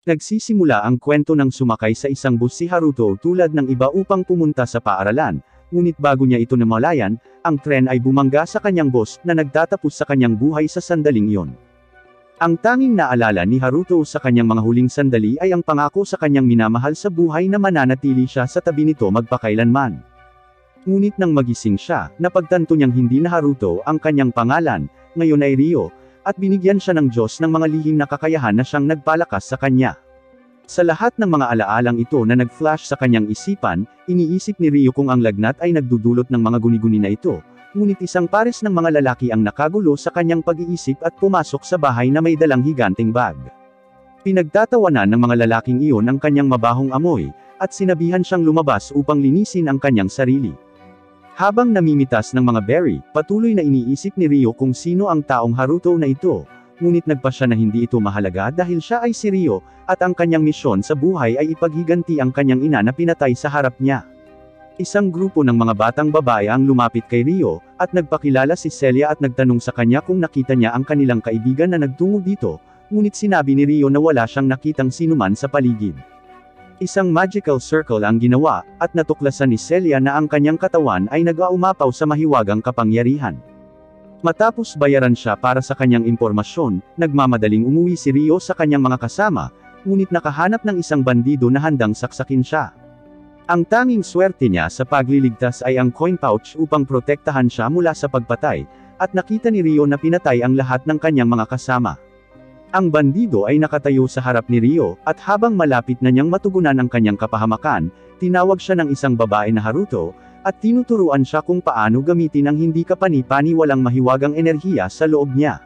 Nagsisimula ang kwento ng sumakay sa isang bus si Haruto tulad ng iba upang pumunta sa paaralan, ngunit bago niya ito namalayan, ang tren ay bumangga sa kanyang bus na nagtatapos sa kanyang buhay sa sandaling iyon. Ang tanging naalala ni Haruto sa kanyang mga huling sandali ay ang pangako sa kanyang minamahal sa buhay na mananatili siya sa tabi nito magpakailanman. Ngunit nang magising siya, napagtanto niyang hindi na Haruto ang kanyang pangalan, ngayon ay Ryo, at binigyan siya ng Diyos ng mga lihim na kakayahan na siyang nagpalakas sa kanya. Sa lahat ng mga alaalang ito na nag-flash sa kanyang isipan, iniisip ni Ryo kung ang lagnat ay nagdudulot ng mga guni-guni na ito, ngunit isang pares ng mga lalaki ang nakagulo sa kanyang pag-iisip at pumasok sa bahay na may dalang higanting bag. Pinagtatawanan ng mga lalaking iyon ang kanyang mabahong amoy, at sinabihan siyang lumabas upang linisin ang kanyang sarili. Habang namimitas ng mga berry, patuloy na iniisip ni Ryo kung sino ang taong Haruto na ito, ngunit nagpasya na hindi ito mahalaga dahil siya ay si Ryo, at ang kanyang misyon sa buhay ay ipaghiganti ang kanyang ina na pinatay sa harap niya. Isang grupo ng mga batang babae ang lumapit kay Ryo, at nagpakilala si Celia at nagtanong sa kanya kung nakita niya ang kanilang kaibigan na nagtungo dito, ngunit sinabi ni Ryo na wala siyang nakitang sinuman sa paligid. Isang magical circle ang ginawa, at natuklasan ni Celia na ang kanyang katawan ay nag-aumapaw sa mahiwagang kapangyarihan. Matapos bayaran siya para sa kanyang impormasyon, nagmamadaling umuwi si Ryo sa kanyang mga kasama, ngunit nakahanap ng isang bandido na handang saksakin siya. Ang tanging swerte niya sa pagliligtas ay ang coin pouch upang protektahan siya mula sa pagpatay, at nakita ni Ryo na pinatay ang lahat ng kanyang mga kasama. Ang bandido ay nakatayo sa harap ni Ryo, at habang malapit na niyang matugunan ang kanyang kapahamakan, tinawag siya ng isang babae na Haruto, at tinuturuan siya kung paano gamitin ang hindi kapani-pani walang mahiwagang enerhiya sa loob niya.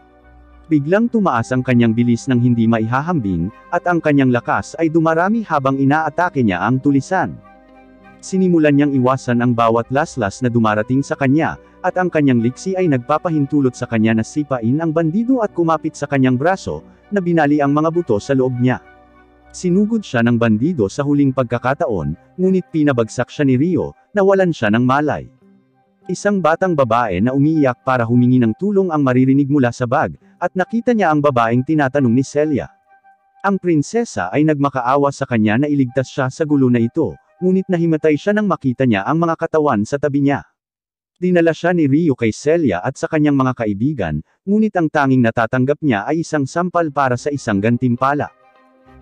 Biglang tumaas ang kanyang bilis ng hindi maihahambing, at ang kanyang lakas ay dumarami habang inaatake niya ang tulisan. Sinimulan niyang iwasan ang bawat laslas na dumarating sa kanya, at ang kanyang liksi ay nagpapahintulot sa kanya na sipain ang bandido at kumapit sa kanyang braso, na binali ang mga buto sa loob niya. Sinugod siya ng bandido sa huling pagkakataon, ngunit pinabagsak siya ni Ryo, nawalan siya ng malay. Isang batang babae na umiiyak para humingi ng tulong ang maririnig mula sa bag, at nakita niya ang babaeng tinatanong ni Celia. Ang prinsesa ay nagmakaawa sa kanya na iligtas siya sa gulo na ito, ngunit nahimatay siya nang makita niya ang mga katawan sa tabi niya. Dinala siya ni Ryo kay Celia at sa kanyang mga kaibigan, ngunit ang tanging natatanggap niya ay isang sampal para sa isang gantimpala.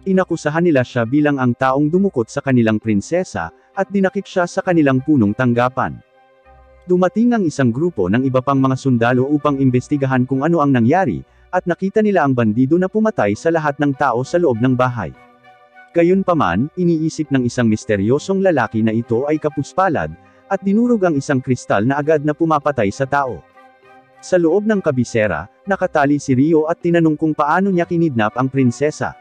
Inakusahan nila siya bilang ang taong dumukot sa kanilang prinsesa, at dinakip siya sa kanilang punong tanggapan. Dumating ang isang grupo ng iba pang mga sundalo upang imbestigahan kung ano ang nangyari, at nakita nila ang bandido na pumatay sa lahat ng tao sa loob ng bahay. Gayunpaman, iniisip ng isang misteryosong lalaki na ito ay kapuspalad, at dinurog ang isang kristal na agad na pumapatay sa tao. Sa loob ng kabisera, nakatali si Ryo at tinanong kung paano niya kinidnap ang prinsesa.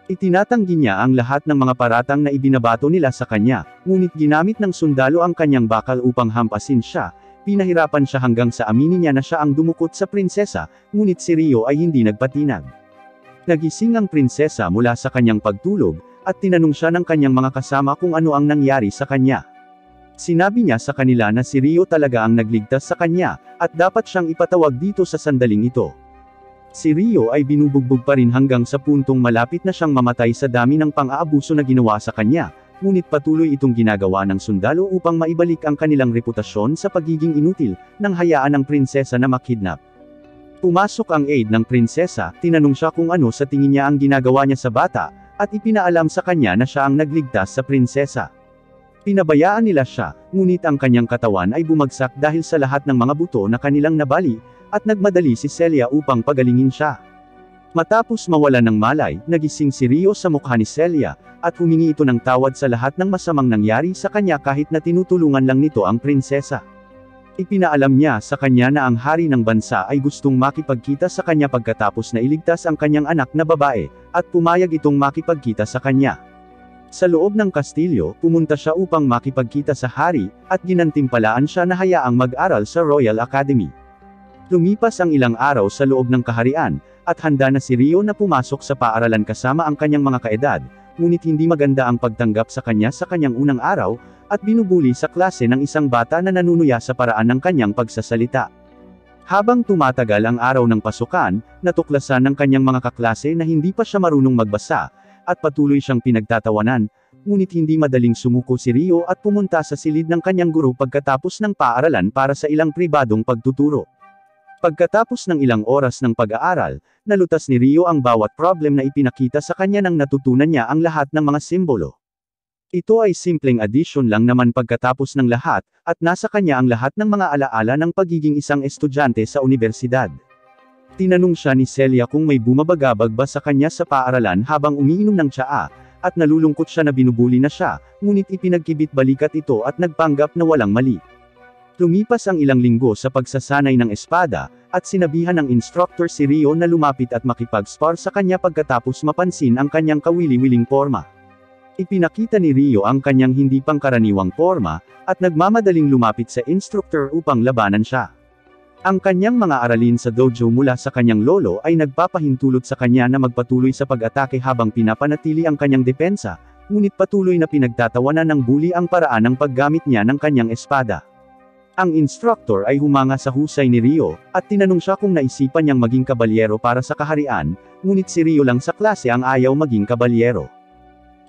Itinatanggi niya ang lahat ng mga paratang na ibinabato nila sa kanya, ngunit ginamit ng sundalo ang kanyang bakal upang hampasin siya. Pinahirapan siya hanggang sa aminin niya na siya ang dumukot sa prinsesa, ngunit si Ryo ay hindi nagpatinag. Nagising ang prinsesa mula sa kanyang pagtulog, at tinanong siya ng kanyang mga kasama kung ano ang nangyari sa kanya. Sinabi niya sa kanila na si Ryo talaga ang nagligtas sa kanya, at dapat siyang ipatawag dito sa sandaling ito. Si Ryo ay binubugbog pa rin hanggang sa puntong malapit na siyang mamatay sa dami ng pang-aabuso na ginawa sa kanya, ngunit patuloy itong ginagawa ng sundalo upang maibalik ang kanilang reputasyon sa pagiging inutil, nang hayaan ng prinsesa na makidnap. Pumasok ang aide ng prinsesa, tinanong siya kung ano sa tingin niya ang ginagawa niya sa bata, at ipinaalam sa kanya na siya ang nagligtas sa prinsesa. Pinabayaan nila siya, ngunit ang kanyang katawan ay bumagsak dahil sa lahat ng mga buto na kanilang nabali, at nagmadali si Celia upang pagalingin siya. Matapos mawalan ng malay, nagising si Ryo sa mukha ni Celia, at humingi ito ng tawad sa lahat ng masamang nangyari sa kanya kahit na tinutulungan lang nito ang prinsesa. Ipinaalam niya sa kanya na ang hari ng bansa ay gustong makipagkita sa kanya pagkatapos na iligtas ang kanyang anak na babae, at pumayag itong makipagkita sa kanya. Sa loob ng kastilyo, pumunta siya upang makipagkita sa hari, at ginantimpalaan siya na hayaang mag-aral sa Royal Academy. Lumipas ang ilang araw sa loob ng kaharian, at handa na si Ryo na pumasok sa paaralan kasama ang kanyang mga kaedad, ngunit hindi maganda ang pagtanggap sa kanya sa kanyang unang araw, at binubuli sa klase ng isang bata na nanunuya sa paraan ng kanyang pagsasalita. Habang tumatagal ang araw ng pasukan, natuklasan ng kanyang mga kaklase na hindi pa siya marunong magbasa, at patuloy siyang pinagtatawanan, ngunit hindi madaling sumuko si Rio at pumunta sa silid ng kanyang guro pagkatapos ng paaralan para sa ilang pribadong pagtuturo. Pagkatapos ng ilang oras ng pag-aaral, nalutas ni Rio ang bawat problem na ipinakita sa kanya nang natutunan niya ang lahat ng mga simbolo. Ito ay simpleng addition lang naman pagkatapos ng lahat, at nasa kanya ang lahat ng mga alaala ng pagiging isang estudyante sa unibersidad. Tinanong siya ni Celia kung may bumabagabag ba sa kanya sa paaralan habang umiinom ng tsaa, at nalulungkot siya na binubuli na siya, ngunit ipinagkibit-balikat ito at nagpanggap na walang mali. Lumipas ang ilang linggo sa pagsasanay ng espada, at sinabihan ng instructor si Rio na lumapit at makipag-spar sa kanya pagkatapos mapansin ang kanyang kawili-wiling porma. Ipinakita ni Rio ang kanyang hindi pangkaraniwang porma, at nagmamadaling lumapit sa instructor upang labanan siya. Ang kanyang mga aralin sa dojo mula sa kanyang lolo ay nagpapahintulot sa kanya na magpatuloy sa pag-atake habang pinapanatili ang kanyang depensa, ngunit patuloy na pinagtatawanan ng bully ang paraan ng paggamit niya ng kanyang espada. Ang instructor ay humanga sa husay ni Rio, at tinanong siya kung naisipan niyang maging kabalyero para sa kaharian, ngunit si Rio lang sa klase ang ayaw maging kabalyero.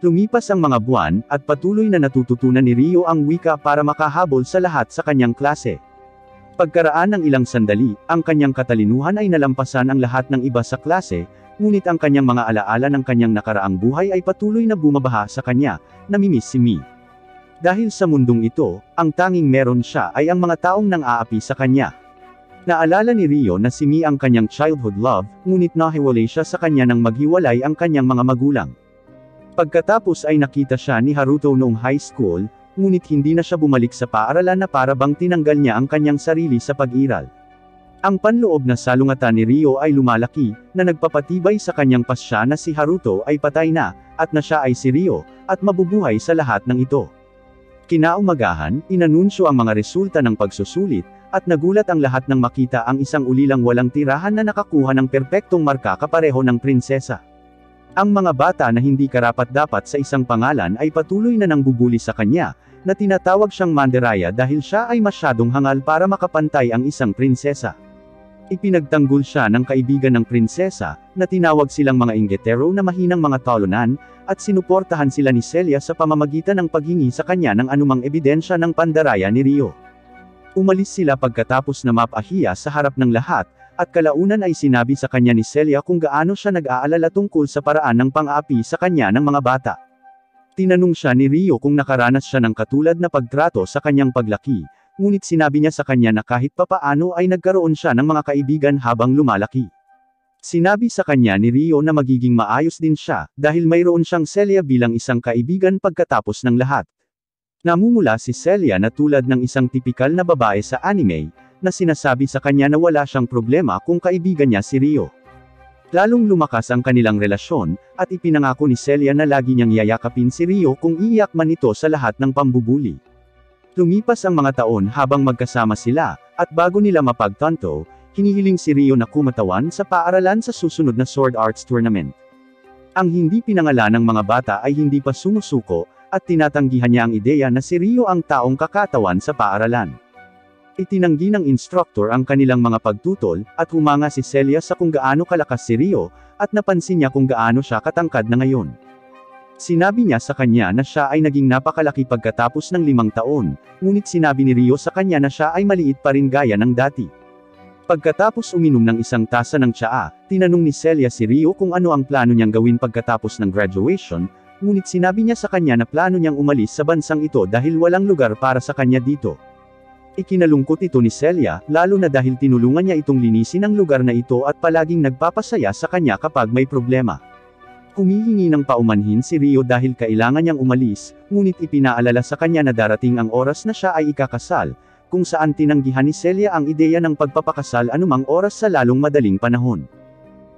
Lumipas ang mga buwan, at patuloy na natututunan ni Rio ang wika para makahabol sa lahat sa kanyang klase. Pagkaraan ng ilang sandali, ang kanyang katalinuhan ay nalampasan ang lahat ng iba sa klase, ngunit ang kanyang mga alaala ng kanyang nakaraang buhay ay patuloy na bumabaha sa kanya, namimiss si Mi. Dahil sa mundong ito, ang tanging meron siya ay ang mga taong nang-aapi sa kanya. Naalala ni Rio na si Mi ang kanyang childhood love, ngunit nahiwalay siya sa kanya nang maghiwalay ang kanyang mga magulang. Pagkatapos ay nakita siya ni Haruto noong high school, ngunit hindi na siya bumalik sa paaralan na para bang tinanggal niya ang kanyang sarili sa pag-iral. Ang panloob na salungatan ni Rio ay lumalaki, na nagpapatibay sa kanyang pasya na si Haruto ay patay na, at na siya ay si Rio, at mabubuhay sa lahat ng ito. Kinaumagahan, inanunsyo ang mga resulta ng pagsusulit, at nagulat ang lahat nang makita ang isang ulilang walang tirahan na nakakuha ng perpektong marka kapareho ng prinsesa. Ang mga bata na hindi karapat-dapat sa isang pangalan ay patuloy na nangbubuli sa kanya, na tinatawag siyang Manderaya dahil siya ay masyadong hangal para makapantay ang isang prinsesa. Ipinagtanggol siya ng kaibigan ng prinsesa, na tinawag silang mga ingetero na mahinang mga talonan, at sinuportahan sila ni Celia sa pamamagitan ng paghingi sa kanya ng anumang ebidensya ng pandaraya ni Rio. Umalis sila pagkatapos na mapahiya sa harap ng lahat, at kalaunan ay sinabi sa kanya ni Celia kung gaano siya nag-aalala tungkol sa paraan ng pang-aapi sa kanya ng mga bata. Tinanong siya ni Rio kung nakaranas siya ng katulad na pagtrato sa kanyang paglaki, ngunit sinabi niya sa kanya na kahit papaano ay nagkaroon siya ng mga kaibigan habang lumalaki. Sinabi sa kanya ni Rio na magiging maayos din siya, dahil mayroon siyang Celia bilang isang kaibigan pagkatapos ng lahat. Namumula si Celia na tulad ng isang tipikal na babae sa anime, na sinasabi sa kanya na wala siyang problema kung kaibigan niya si Rio. Lalong lumakas ang kanilang relasyon, at ipinangako ni Celia na lagi niyang yayakapin si Rio kung iiyak man ito sa lahat ng pambubuli. Lumipas ang mga taon habang magkasama sila, at bago nila mapagtanto, hinihiling si Rio na kumatawan sa paaralan sa susunod na Sword Arts Tournament. Ang hindi pinangalan ng mga bata ay hindi pa sumusuko, at tinatanggihan niya ang ideya na si Rio ang taong kakatawan sa paaralan. Itinanggi ng instructor ang kanilang mga pagtutol, at humanga si Celia sa kung gaano kalakas si Rio, at napansin niya kung gaano siya katangkad na ngayon. Sinabi niya sa kanya na siya ay naging napakalaki pagkatapos ng 5 taon, ngunit sinabi ni Rio sa kanya na siya ay maliit pa rin gaya ng dati. Pagkatapos uminom ng isang tasa ng tsaa, tinanong ni Celia si Rio kung ano ang plano niyang gawin pagkatapos ng graduation, ngunit sinabi niya sa kanya na plano niyang umalis sa bansang ito dahil walang lugar para sa kanya dito. Ikinalungkot ito ni Celia, lalo na dahil tinulungan niya itong linisin ang lugar na ito at palaging nagpapasaya sa kanya kapag may problema. Humihingi ng paumanhin si Rio dahil kailangan niyang umalis, ngunit ipinaalala sa kanya na darating ang oras na siya ay ikakasal, kung saan tinanggihan ni Celia ang ideya ng pagpapakasal anumang oras sa lalong madaling panahon.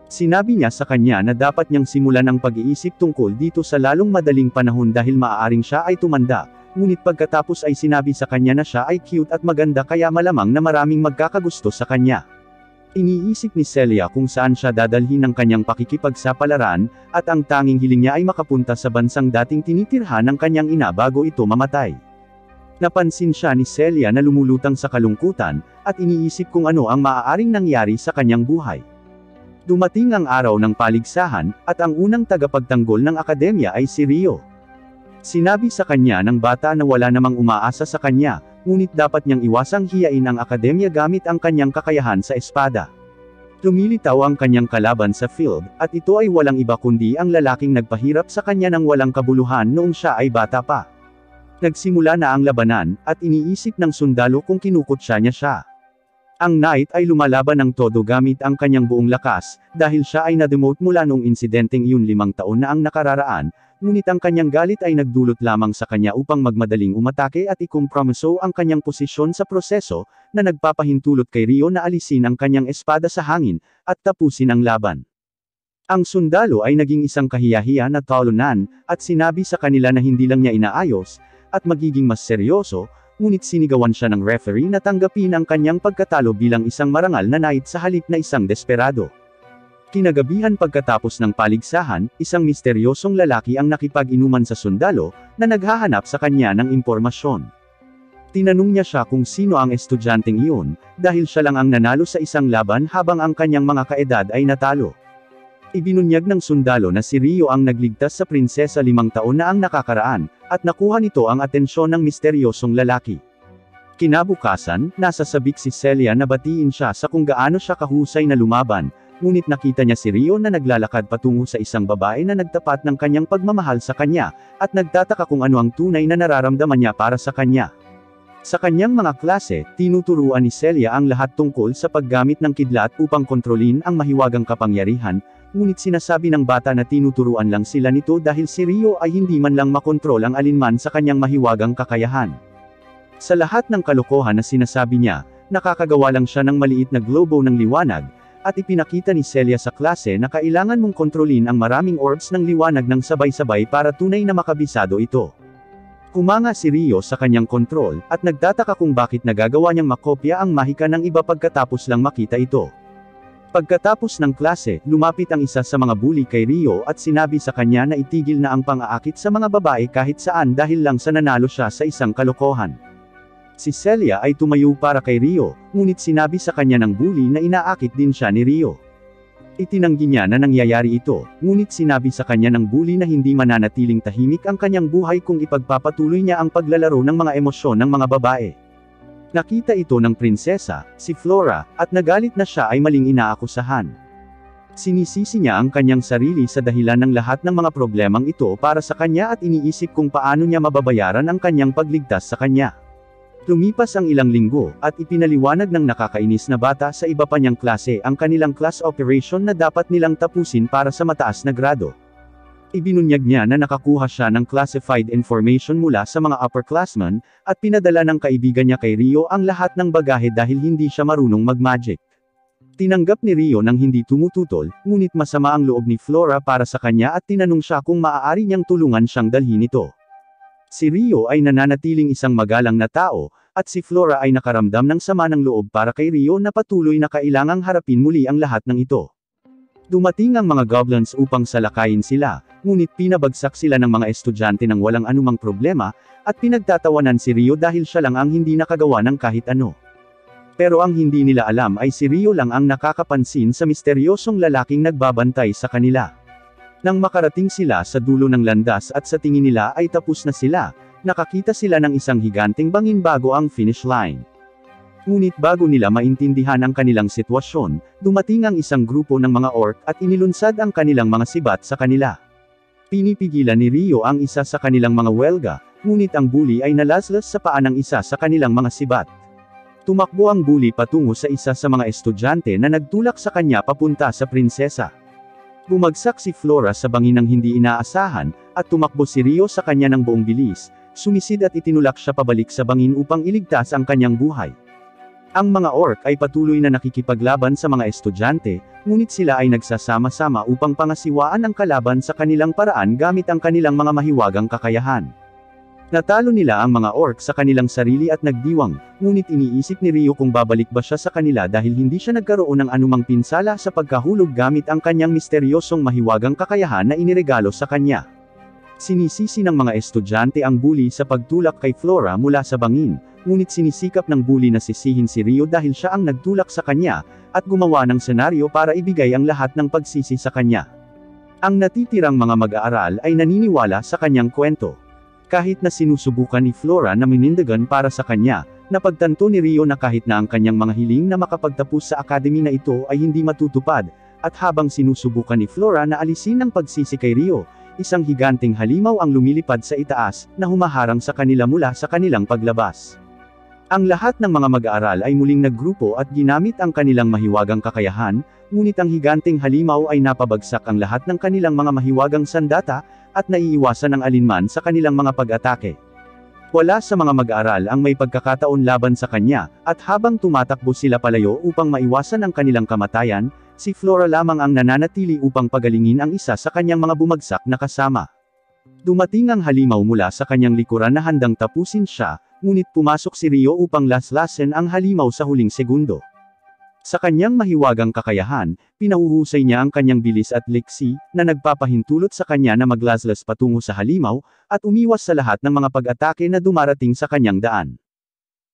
Sinabi niya sa kanya na dapat niyang simulan ang pag-iisip tungkol dito sa lalong madaling panahon dahil maaaring siya ay tumanda. Ngunit pagkatapos ay sinabi sa kanya na siya ay cute at maganda kaya malamang na maraming magkakagusto sa kanya. Iniisip ni Celia kung saan siya dadalhin ng kanyang pakikipagsapalaran, at ang tanging hiling niya ay makapunta sa bansang dating tinitirhan ng kanyang ina bago ito mamatay. Napansin siya ni Celia na lumulutang sa kalungkutan, at iniisip kung ano ang maaaring nangyari sa kanyang buhay. Dumating ang araw ng paligsahan, at ang unang tagapagtanggol ng akademya ay si Rio. Sinabi sa kanya ng bata na wala namang umaasa sa kanya, ngunit dapat niyang iwasang hiyain ang akademya gamit ang kanyang kakayahan sa espada. Lumilitaw ang kanyang kalaban sa field, at ito ay walang iba kundi ang lalaking nagpahirap sa kanya ng walang kabuluhan noong siya ay bata pa. Nagsimula na ang labanan, at iniisip ng sundalo kung kinukutsa niya siya. Ang knight ay lumalaban ng todo gamit ang kanyang buong lakas, dahil siya ay na-demote mula noong insidenteng iyon 5 taon na ang nakararaan, ngunit ang kanyang galit ay nagdulot lamang sa kanya upang magmadaling umatake at ikompromiso ang kanyang posisyon sa proseso, na nagpapahintulot kay Rio na alisin ang kanyang espada sa hangin, at tapusin ang laban. Ang sundalo ay naging isang kahiyahiya na talunan, at sinabi sa kanila na hindi lang niya inaayos, at magiging mas seryoso, ngunit sinigawan siya ng referee na tanggapin ang kanyang pagkatalo bilang isang marangal na knight sa halip na isang desperado. Kinagabihan pagkatapos ng paligsahan, isang misteryosong lalaki ang nakipag-inuman sa sundalo, na naghahanap sa kanya ng impormasyon. Tinanong niya siya kung sino ang estudyanteng iyon, dahil siya lang ang nanalo sa isang laban habang ang kanyang mga kaedad ay natalo. Ibinunyag ng sundalo na si Rio ang nagligtas sa prinsesa 5 taon na ang nakakaraan, at nakuha nito ang atensyon ng misteryosong lalaki. Kinabukasan, nasa sabik si Celia na batiin siya sa kung gaano siya kahusay na lumaban, ngunit nakita niya si Rio na naglalakad patungo sa isang babae na nagtapat ng kanyang pagmamahal sa kanya, at nagtataka kung ano ang tunay na nararamdaman niya para sa kanya. Sa kanyang mga klase, tinuturuan ni Celia ang lahat tungkol sa paggamit ng kidlat upang kontrolin ang mahiwagang kapangyarihan, ngunit sinasabi ng bata na tinuturuan lang sila nito dahil si Rio ay hindi man lang makontrol ang alinman sa kanyang mahiwagang kakayahan. Sa lahat ng kalokohan na sinasabi niya, nakakagawa lang siya ng maliit na globo ng liwanag, at ipinakita ni Celia sa klase na kailangan mong kontrolin ang maraming orbs ng liwanag ng sabay-sabay para tunay na makabisado ito. Humanga si Rio sa kanyang kontrol, at nagtataka kung bakit nagagawa niyang makopya ang mahika ng iba pagkatapos lang makita ito. Pagkatapos ng klase, lumapit ang isa sa mga bully kay Rio at sinabi sa kanya na itigil na ang pang-aakit sa mga babae kahit saan dahil lang sa nanalo siya sa isang kalokohan. Si Celia ay tumayo para kay Rio, ngunit sinabi sa kanya ng bully na inaakit din siya ni Rio. Itinanggi niya na nangyayari ito, ngunit sinabi sa kanya ng bully na hindi mananatiling tahimik ang kanyang buhay kung ipagpapatuloy niya ang paglalaro ng mga emosyon ng mga babae. Nakita ito ng prinsesa, si Flora, at nagalit na siya ay maling inaakusahan. Sinisisi niya ang kanyang sarili sa dahilan ng lahat ng mga problemang ito para sa kanya at iniisip kung paano niya mababayaran ang kanyang pagligtas sa kanya. Lumipas ang ilang linggo, at ipinaliwanag ng nakakainis na bata sa iba pa niyang klase ang kanilang class operation na dapat nilang tapusin para sa mataas na grado. Ibinunyag niya na nakakuha siya ng classified information mula sa mga upperclassmen, at pinadala ng kaibigan niya kay Rio ang lahat ng bagahe dahil hindi siya marunong mag-magic. Tinanggap ni Rio ng hindi tumututol, ngunit masama ang loob ni Flora para sa kanya at tinanong siya kung maaari niyang tulungan siyang dalhin ito. Si Rio ay nananatiling isang magalang na tao, at si Flora ay nakaramdam ng sama ng loob para kay Rio na patuloy na kailangang harapin muli ang lahat ng ito. Dumating ang mga goblins upang salakayin sila, ngunit pinabagsak sila ng mga estudyante ng walang anumang problema, at pinagtatawanan si Rio dahil siya lang ang hindi nakagawa ng kahit ano. Pero ang hindi nila alam ay si Rio lang ang nakakapansin sa misteryosong lalaking nagbabantay sa kanila. Nang makarating sila sa dulo ng landas at sa tingin nila ay tapos na sila, nakakita sila ng isang higanteng bangin bago ang finish line. Ngunit bago nila maintindihan ang kanilang sitwasyon, dumating ang isang grupo ng mga orc at inilunsad ang kanilang mga sibat sa kanila. Pinipigilan ni Rio ang isa sa kanilang mga welga, ngunit ang bully ay nalaslas sa paa ng isa sa kanilang mga sibat. Tumakbo ang bully patungo sa isa sa mga estudyante na nagtulak sa kanya papunta sa prinsesa. Bumagsak si Flora sa bangin ng hindi inaasahan, at tumakbo si Rio sa kanya ng buong bilis, sumisid at itinulak siya pabalik sa bangin upang iligtas ang kanyang buhay. Ang mga orc ay patuloy na nakikipaglaban sa mga estudyante, ngunit sila ay nagsasama-sama upang pangasiwaan ang kalaban sa kanilang paraan gamit ang kanilang mga mahiwagang kakayahan. Natalo nila ang mga orc sa kanilang sarili at nagdiwang, ngunit iniisip ni Rio kung babalik ba siya sa kanila dahil hindi siya nagkaroon ng anumang pinsala sa pagkahulog gamit ang kanyang misteryosong mahiwagang kakayahan na iniregalo sa kanya. Sinisisi ng mga estudyante ang bully sa pagtulak kay Flora mula sa bangin, ngunit sinisikap ng bully na sisihin si Rio dahil siya ang nagtulak sa kanya, at gumawa ng senaryo para ibigay ang lahat ng pagsisi sa kanya. Ang natitirang mga mag-aaral ay naniniwala sa kanyang kwento. Kahit na sinusubukan ni Flora na minindagan para sa kanya, napagtanto ni Rio na kahit na ang kanyang mga hiling na makapagtapos sa academy na ito ay hindi matutupad, at habang sinusubukan ni Flora na alisin ang pagsisi kay Rio, isang higanteng halimaw ang lumilipad sa itaas, na humaharang sa kanila mula sa kanilang paglabas. Ang lahat ng mga mag-aaral ay muling naggrupo at ginamit ang kanilang mahiwagang kakayahan, ngunit ang higanteng halimaw ay napabagsak ang lahat ng kanilang mga mahiwagang sandata, at naiiwasan ang alinman sa kanilang mga pag-atake. Wala sa mga mag-aaral ang may pagkakataon laban sa kanya, at habang tumatakbo sila palayo upang maiwasan ang kanilang kamatayan, si Flora lamang ang nananatili upang pagalingin ang isa sa kanyang mga bumagsak na kasama. Dumating ang halimaw mula sa kanyang likuran na handang tapusin siya, ngunit pumasok si Rio upang laslasin ang halimaw sa huling segundo. Sa kanyang mahiwagang kakayahan, pinahuhusay niya ang kanyang bilis at liksi, na nagpapahintulot sa kanya na maglaslas patungo sa halimaw, at umiwas sa lahat ng mga pag-atake na dumarating sa kanyang daan.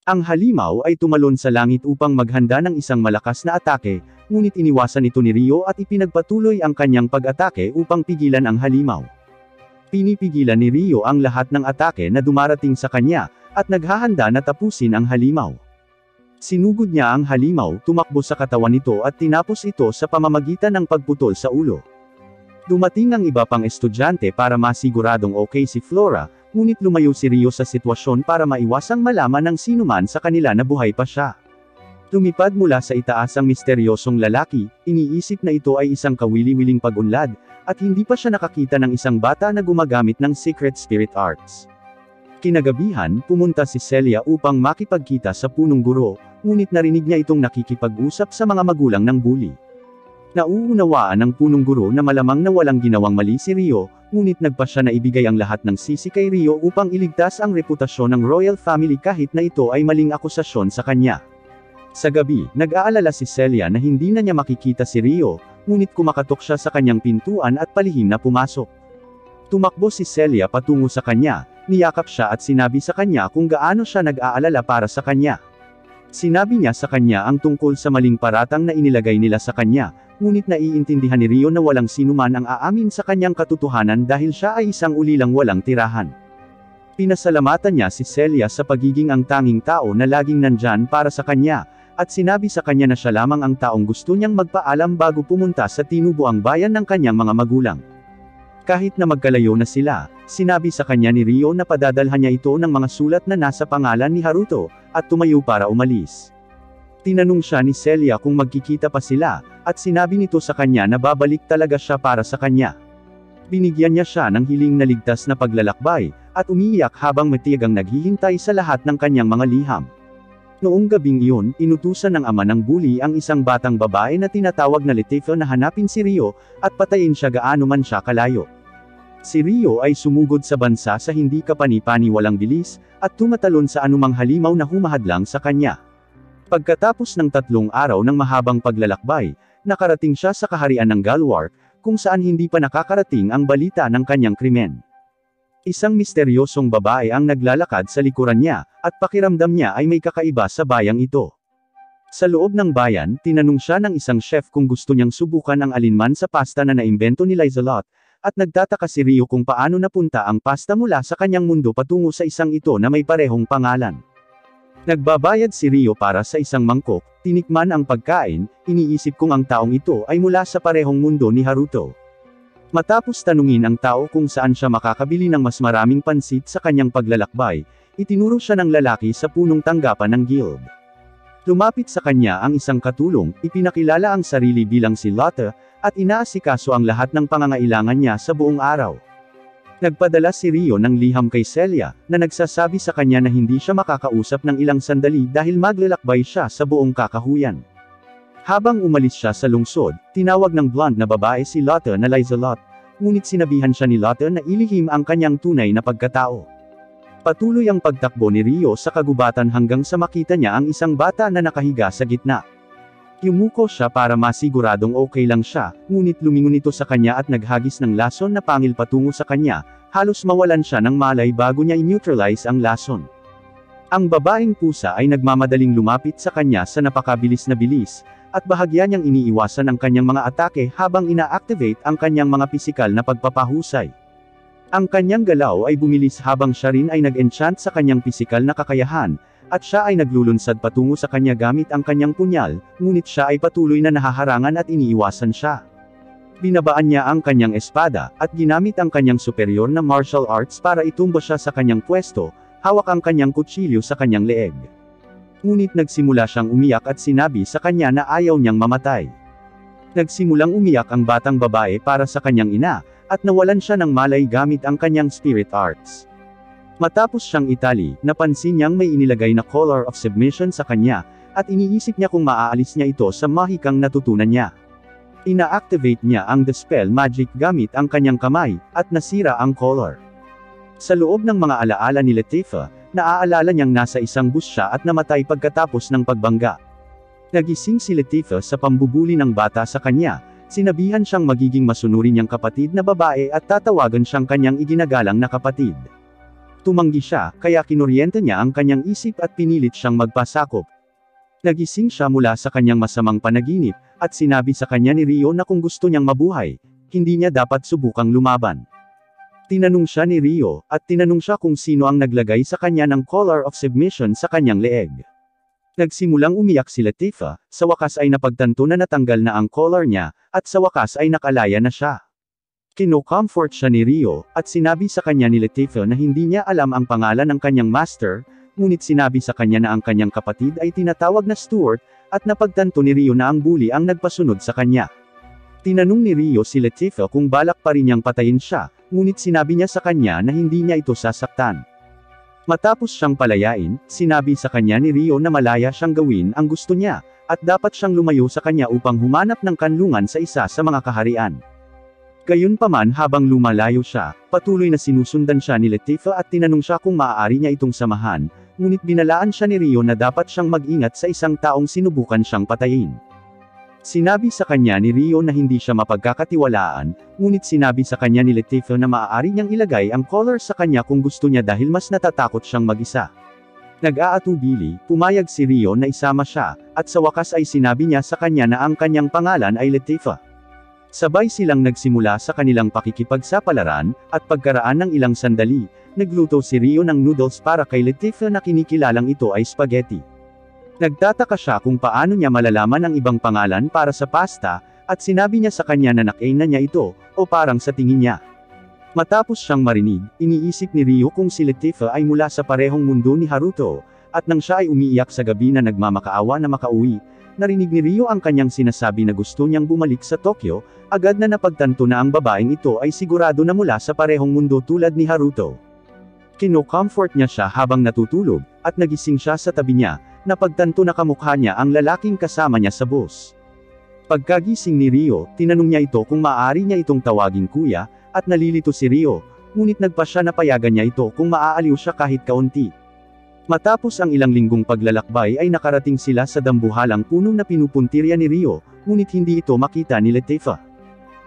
Ang halimaw ay tumalon sa langit upang maghanda ng isang malakas na atake, ngunit iniwasan ito ni Rio at ipinagpatuloy ang kanyang pag-atake upang pigilan ang halimaw. Pinipigilan ni Rio ang lahat ng atake na dumarating sa kanya, at naghahanda na tapusin ang halimaw. Sinugod niya ang halimaw, tumakbo sa katawan nito at tinapos ito sa pamamagitan ng pagputol sa ulo. Dumating ang iba pang estudyante para masiguradong okay si Flora, ngunit lumayo si Rio sa sitwasyon para maiwasang malaman ng sinuman sa kanila na buhay pa siya. Lumipad mula sa itaas ang misteryosong lalaki, iniisip na ito ay isang kawili-wiling pag-unlad, at hindi pa siya nakakita ng isang bata na gumagamit ng secret spirit arts. Kinagabihan, pumunta si Celia upang makipagkita sa punong guro, ngunit narinig niya itong nakikipag-usap sa mga magulang ng bully. Nauunawaan ng punong guro na malamang na walang ginawang mali si Rio, ngunit nagpa siya na ibigay ang lahat ng sisi kay Rio upang iligtas ang reputasyon ng royal family kahit na ito ay maling akusasyon sa kanya. Sa gabi, nag-aalala si Celia na hindi na niya makikita si Rio, ngunit kumakatok siya sa kanyang pintuan at palihim na pumasok. Tumakbo si Celia patungo sa kanya, niyakap siya at sinabi sa kanya kung gaano siya nag-aalala para sa kanya. Sinabi niya sa kanya ang tungkol sa maling paratang na inilagay nila sa kanya, ngunit naiintindihan ni Rio na walang sinuman ang aamin sa kanyang katotohanan dahil siya ay isang ulilang walang tirahan. Pinasalamatan niya si Celia sa pagiging ang tanging tao na laging nandyan para sa kanya, at sinabi sa kanya na siya lamang ang taong gusto niyang magpaalam bago pumunta sa tinubuang bayan ng kanyang mga magulang. Kahit na magkalayo na sila, sinabi sa kanya ni Rio na padadalhan niya ito ng mga sulat na nasa pangalan ni Haruto, at tumayo para umalis. Tinanong siya ni Celia kung magkikita pa sila, at sinabi nito sa kanya na babalik talaga siya para sa kanya. Binigyan niya siya ng hiling na ligtas na paglalakbay, at umiiyak habang matiyagang naghihintay sa lahat ng kanyang mga liham. Noong gabing iyon, inutusan ng ama ng bully ang isang batang babae na tinatawag na Leticia na hanapin si Rio, at patayin siya gaano man siya kalayo. Si Rio ay sumugod sa bansa sa hindi kapani-paniwalang bilis, at tumatalon sa anumang halimaw na humahadlang sa kanya. Pagkatapos ng 3 araw ng mahabang paglalakbay, nakarating siya sa kaharian ng Galwark, kung saan hindi pa nakakarating ang balita ng kanyang krimen. Isang misteryosong babae ang naglalakad sa likuran niya, at pakiramdam niya ay may kakaiba sa bayang ito. Sa loob ng bayan, tinanong siya ng isang chef kung gusto niyang subukan ang alinman sa pasta na naimbento ni Lizelot, at nagtataka si Rio kung paano napunta ang pasta mula sa kanyang mundo patungo sa isang ito na may parehong pangalan. Nagbabayad si Rio para sa isang mangkok, tinikman ang pagkain, iniisip kung ang taong ito ay mula sa parehong mundo ni Haruto. Matapos tanungin ang tao kung saan siya makakabili ng mas maraming pansit sa kanyang paglalakbay, itinuro siya ng lalaki sa punong tanggapan ng guild. Lumapit sa kanya ang isang katulong, ipinakilala ang sarili bilang si Lotte, at inaasikaso ang lahat ng pangangailangan niya sa buong araw. Nagpadala si Rio ng liham kay Celia, na nagsasabi sa kanya na hindi siya makakausap ng ilang sandali dahil maglalakbay siya sa buong kakahuyan. Habang umalis siya sa lungsod, tinawag ng blonde na babae si Lotte na Lizelot, ngunit sinabihan siya ni Lotte na ilihim ang kanyang tunay na pagkatao. Patuloy ang pagtakbo ni Rio sa kagubatan hanggang sa makita niya ang isang bata na nakahiga sa gitna. Yumuko siya para masiguradong okay lang siya, ngunit lumingon ito sa kanya at naghagis ng lason na pangil patungo sa kanya, halos mawalan siya ng malay bago niya i-neutralize ang lason. Ang babaeng pusa ay nagmamadaling lumapit sa kanya sa napakabilis na bilis, at bahagya niyang iniiwasan ang kanyang mga atake habang ina-activate ang kanyang mga pisikal na pagpapahusay. Ang kanyang galaw ay bumilis habang siya rin ay nag-enchant sa kanyang pisikal na kakayahan, at siya ay naglulunsad patungo sa kanya gamit ang kanyang punyal, ngunit siya ay patuloy na nahaharangan at iniiwasan siya. Binabaan niya ang kanyang espada, at ginamit ang kanyang superior na martial arts para itumba siya sa kanyang pwesto, hawak ang kanyang kutsilyo sa kanyang leeg. Ngunit nagsimula siyang umiyak at sinabi sa kanya na ayaw niyang mamatay. Nagsimulang umiyak ang batang babae para sa kanyang ina, at nawalan siya ng malay gamit ang kanyang spirit arts. Matapos siyang itali, napansin niyang may inilagay na collar of submission sa kanya, at iniisip niya kung maaalis niya ito sa mahikang natutunan niya. Ina-activate niya ang Dispel Magic gamit ang kanyang kamay, at nasira ang collar. Sa loob ng mga alaala ni Latifah, naaalala niyang nasa isang bus siya at namatay pagkatapos ng pagbangga. Nagising si Latifah sa pambubuli ng bata sa kanya, sinabihan siyang magiging masunuri niyang kapatid na babae at tatawagan siyang kanyang iginagalang na kapatid. Tumanggi siya, kaya kinuryente niya ang kanyang isip at pinilit siyang magpasakop. Nagising siya mula sa kanyang masamang panaginip, at sinabi sa kanya ni Rio na kung gusto niyang mabuhay, hindi niya dapat subukang lumaban. Tinanong siya ni Rio, at tinanong siya kung sino ang naglagay sa kanya ng collar of submission sa kanyang leeg. Nagsimulang umiyak si Latifah, sa wakas ay napagtanto na natanggal na ang collar niya, at sa wakas ay nakalaya na siya. Kino-comfort siya ni Rio, at sinabi sa kanya ni Latifah na hindi niya alam ang pangalan ng kanyang master, ngunit sinabi sa kanya na ang kanyang kapatid ay tinatawag na Stuart, at napagtanto ni Rio na ang bully ang nagpasunod sa kanya. Tinanong ni Rio si Latifah kung balak pa rin niyang patayin siya, ngunit sinabi niya sa kanya na hindi niya ito sasaktan. Matapos siyang palayain, sinabi sa kanya ni Rio na malaya siyang gawin ang gusto niya, at dapat siyang lumayo sa kanya upang humanap ng kanlungan sa isa sa mga kaharian. Gayunpaman habang lumalayo siya, patuloy na sinusundan siya ni Latifah at tinanong siya kung maaari niya itong samahan, ngunit binalaan siya ni Rio na dapat siyang mag-ingat sa isang taong sinubukan siyang patayin. Sinabi sa kanya ni Rio na hindi siya mapagkakatiwalaan, ngunit sinabi sa kanya ni Latifah na maaari niyang ilagay ang collar sa kanya kung gusto niya dahil mas natatakot siyang mag-isa. Nag-aatubili, pumayag si Rio na isama siya, at sa wakas ay sinabi niya sa kanya na ang kanyang pangalan ay Latifah. Sabay silang nagsimula sa kanilang pakikipagsapalaran, at pagkaraan ng ilang sandali, nagluto si Rio ng noodles para kay Latifah na kinikilalang ito ay spaghetti. Nagtataka siya kung paano niya malalaman ang ibang pangalan para sa pasta, at sinabi niya sa kanya na nakain na niya ito, o parang sa tingin niya. Matapos siyang marinig, iniisip ni Rio kung si Latifah ay mula sa parehong mundo ni Haruto, at nang siya ay umiiyak sa gabi na nagmamakaawa na makauwi, narinig ni Rio ang kanyang sinasabi na gusto niyang bumalik sa Tokyo, agad na napagtanto na ang babaeng ito ay sigurado na mula sa parehong mundo tulad ni Haruto. Kino-comfort niya siya habang natutulog, at nagising siya sa tabi niya, napagtanto na kamukha niya ang lalaking kasama niya sa bus. Pagkagising ni Rio, tinanong niya ito kung maaari niya itong tawaging kuya, at nalilito si Rio, ngunit nagpa siya na payagan niya ito kung maaaliw siya kahit kaunti. Matapos ang ilang linggong paglalakbay ay nakarating sila sa dambuhalang puno na pinupuntirya ni Rio, ngunit hindi ito makita ni Latifah.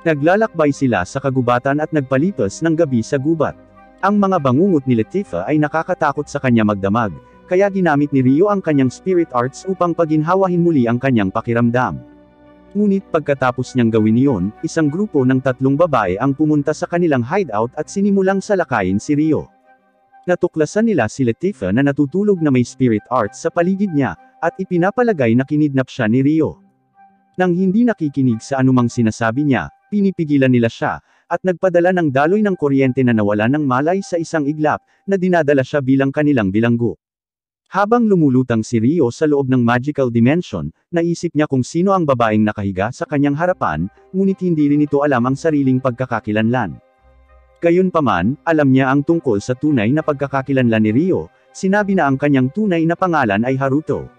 Naglalakbay sila sa kagubatan at nagpalipas ng gabi sa gubat. Ang mga bangungot ni Latifah ay nakakatakot sa kanya magdamag, kaya ginamit ni Rio ang kanyang spirit arts upang paginhawahin muli ang kanyang pakiramdam. Ngunit pagkatapos niyang gawin iyon, isang grupo ng 3 babae ang pumunta sa kanilang hideout at sinimulang salakayin si Rio. Natuklasan nila si Latifah na natutulog na may spirit arts sa paligid niya, at ipinapalagay na kinidnap siya ni Rio. Nang hindi nakikinig sa anumang sinasabi niya, pinipigilan nila siya, at nagpadala ng daloy ng kuryente na nawala ng malay sa isang iglap, na dinadala siya bilang kanilang bilanggo. Habang lumulutang si Rio sa loob ng magical dimension, naisip niya kung sino ang babaeng nakahiga sa kanyang harapan, ngunit hindi rin ito alam ang sariling pagkakakilanlan. Gayunpaman, alam niya ang tungkol sa tunay na pagkakakilanlan ni Rio, sinabi na ang kanyang tunay na pangalan ay Haruto.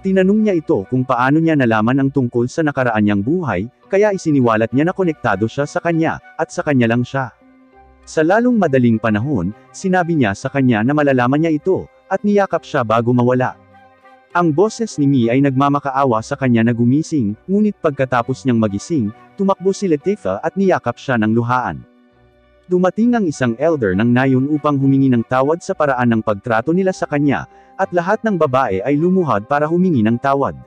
Tinanong niya ito kung paano niya nalaman ang tungkol sa nakaraan niyang buhay, kaya isiniwalat niya na konektado siya sa kanya, at sa kanya lang siya. Sa lalong madaling panahon, sinabi niya sa kanya na malalaman niya ito, at niyakap siya bago mawala. Ang boses ni Mi ay nagmamakaawa sa kanya na gumising, ngunit pagkatapos niyang magising, tumakbo si Latifah at niyakap siya ng luhaan. Dumating ang isang elder ng nayon upang humingi ng tawad sa paraan ng pagtrato nila sa kanya, at lahat ng babae ay lumuhad para humingi ng tawad.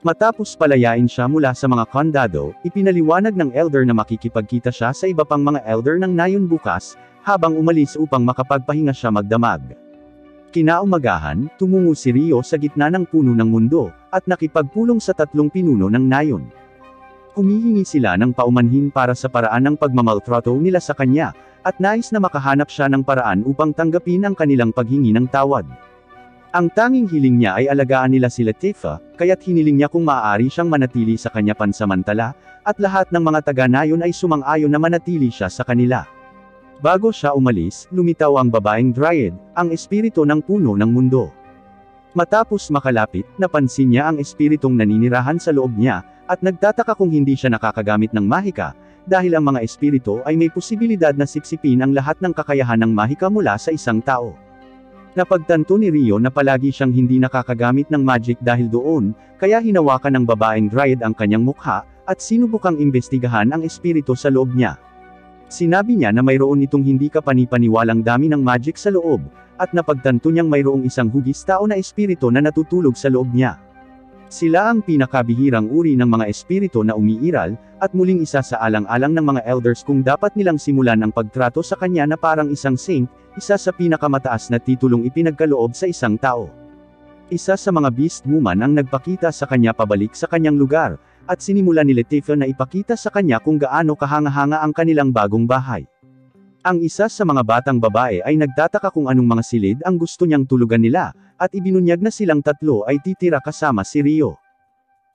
Matapos palayain siya mula sa mga kondado, ipinaliwanag ng elder na makikipagkita siya sa iba pang mga elder ng nayon bukas, habang umalis upang makapagpahinga siya magdamag. Kinaumagahan, tumungo si Rio sa gitna ng puno ng mundo, at nakipagpulong sa 3 pinuno ng nayon. Humihingi sila ng paumanhin para sa paraan ng pagmamaltrato nila sa kanya, at nais na makahanap siya ng paraan upang tanggapin ang kanilang paghingi ng tawad. Ang tanging hiling niya ay alagaan nila si Latifah, kaya't hiniling niya kung maaari siyang manatili sa kanya pansamantala, at lahat ng mga taga-nayon ay sumang-ayon na manatili siya sa kanila. Bago siya umalis, lumitaw ang babaeng Dryad, ang espiritu ng puno ng mundo. Matapos makalapit, napansin niya ang espiritong naninirahan sa loob niya, at nagtataka kung hindi siya nakakagamit ng mahika, dahil ang mga espiritu ay may posibilidad na sipsipin ang lahat ng kakayahan ng mahika mula sa isang tao. Napagtanto ni Rio na palagi siyang hindi nakakagamit ng magic dahil doon, kaya hinawakan ng babaeng Dryad ang kanyang mukha, at sinubukang imbestigahan ang espiritu sa loob niya. Sinabi niya na mayroon itong hindi kapanipaniwalang dami ng magic sa loob, at napagtanto niyang mayroong isang hugis tao na espiritu na natutulog sa loob niya. Sila ang pinakabihirang uri ng mga espiritu na umiiral, at muling isa sa alang-alang ng mga elders kung dapat nilang simulan ang pagtrato sa kanya na parang isang saint, isa sa pinakamataas na titulong ipinagkaloob sa isang tao. Isa sa mga beast woman ang nagpakita sa kanya pabalik sa kanyang lugar, at sinimula ni Latifah na ipakita sa kanya kung gaano kahanga-hanga ang kanilang bagong bahay. Ang isa sa mga batang babae ay nagtataka kung anong mga silid ang gusto niyang tulugan nila, at ibinunyag na silang 3 ay titira kasama si Rio.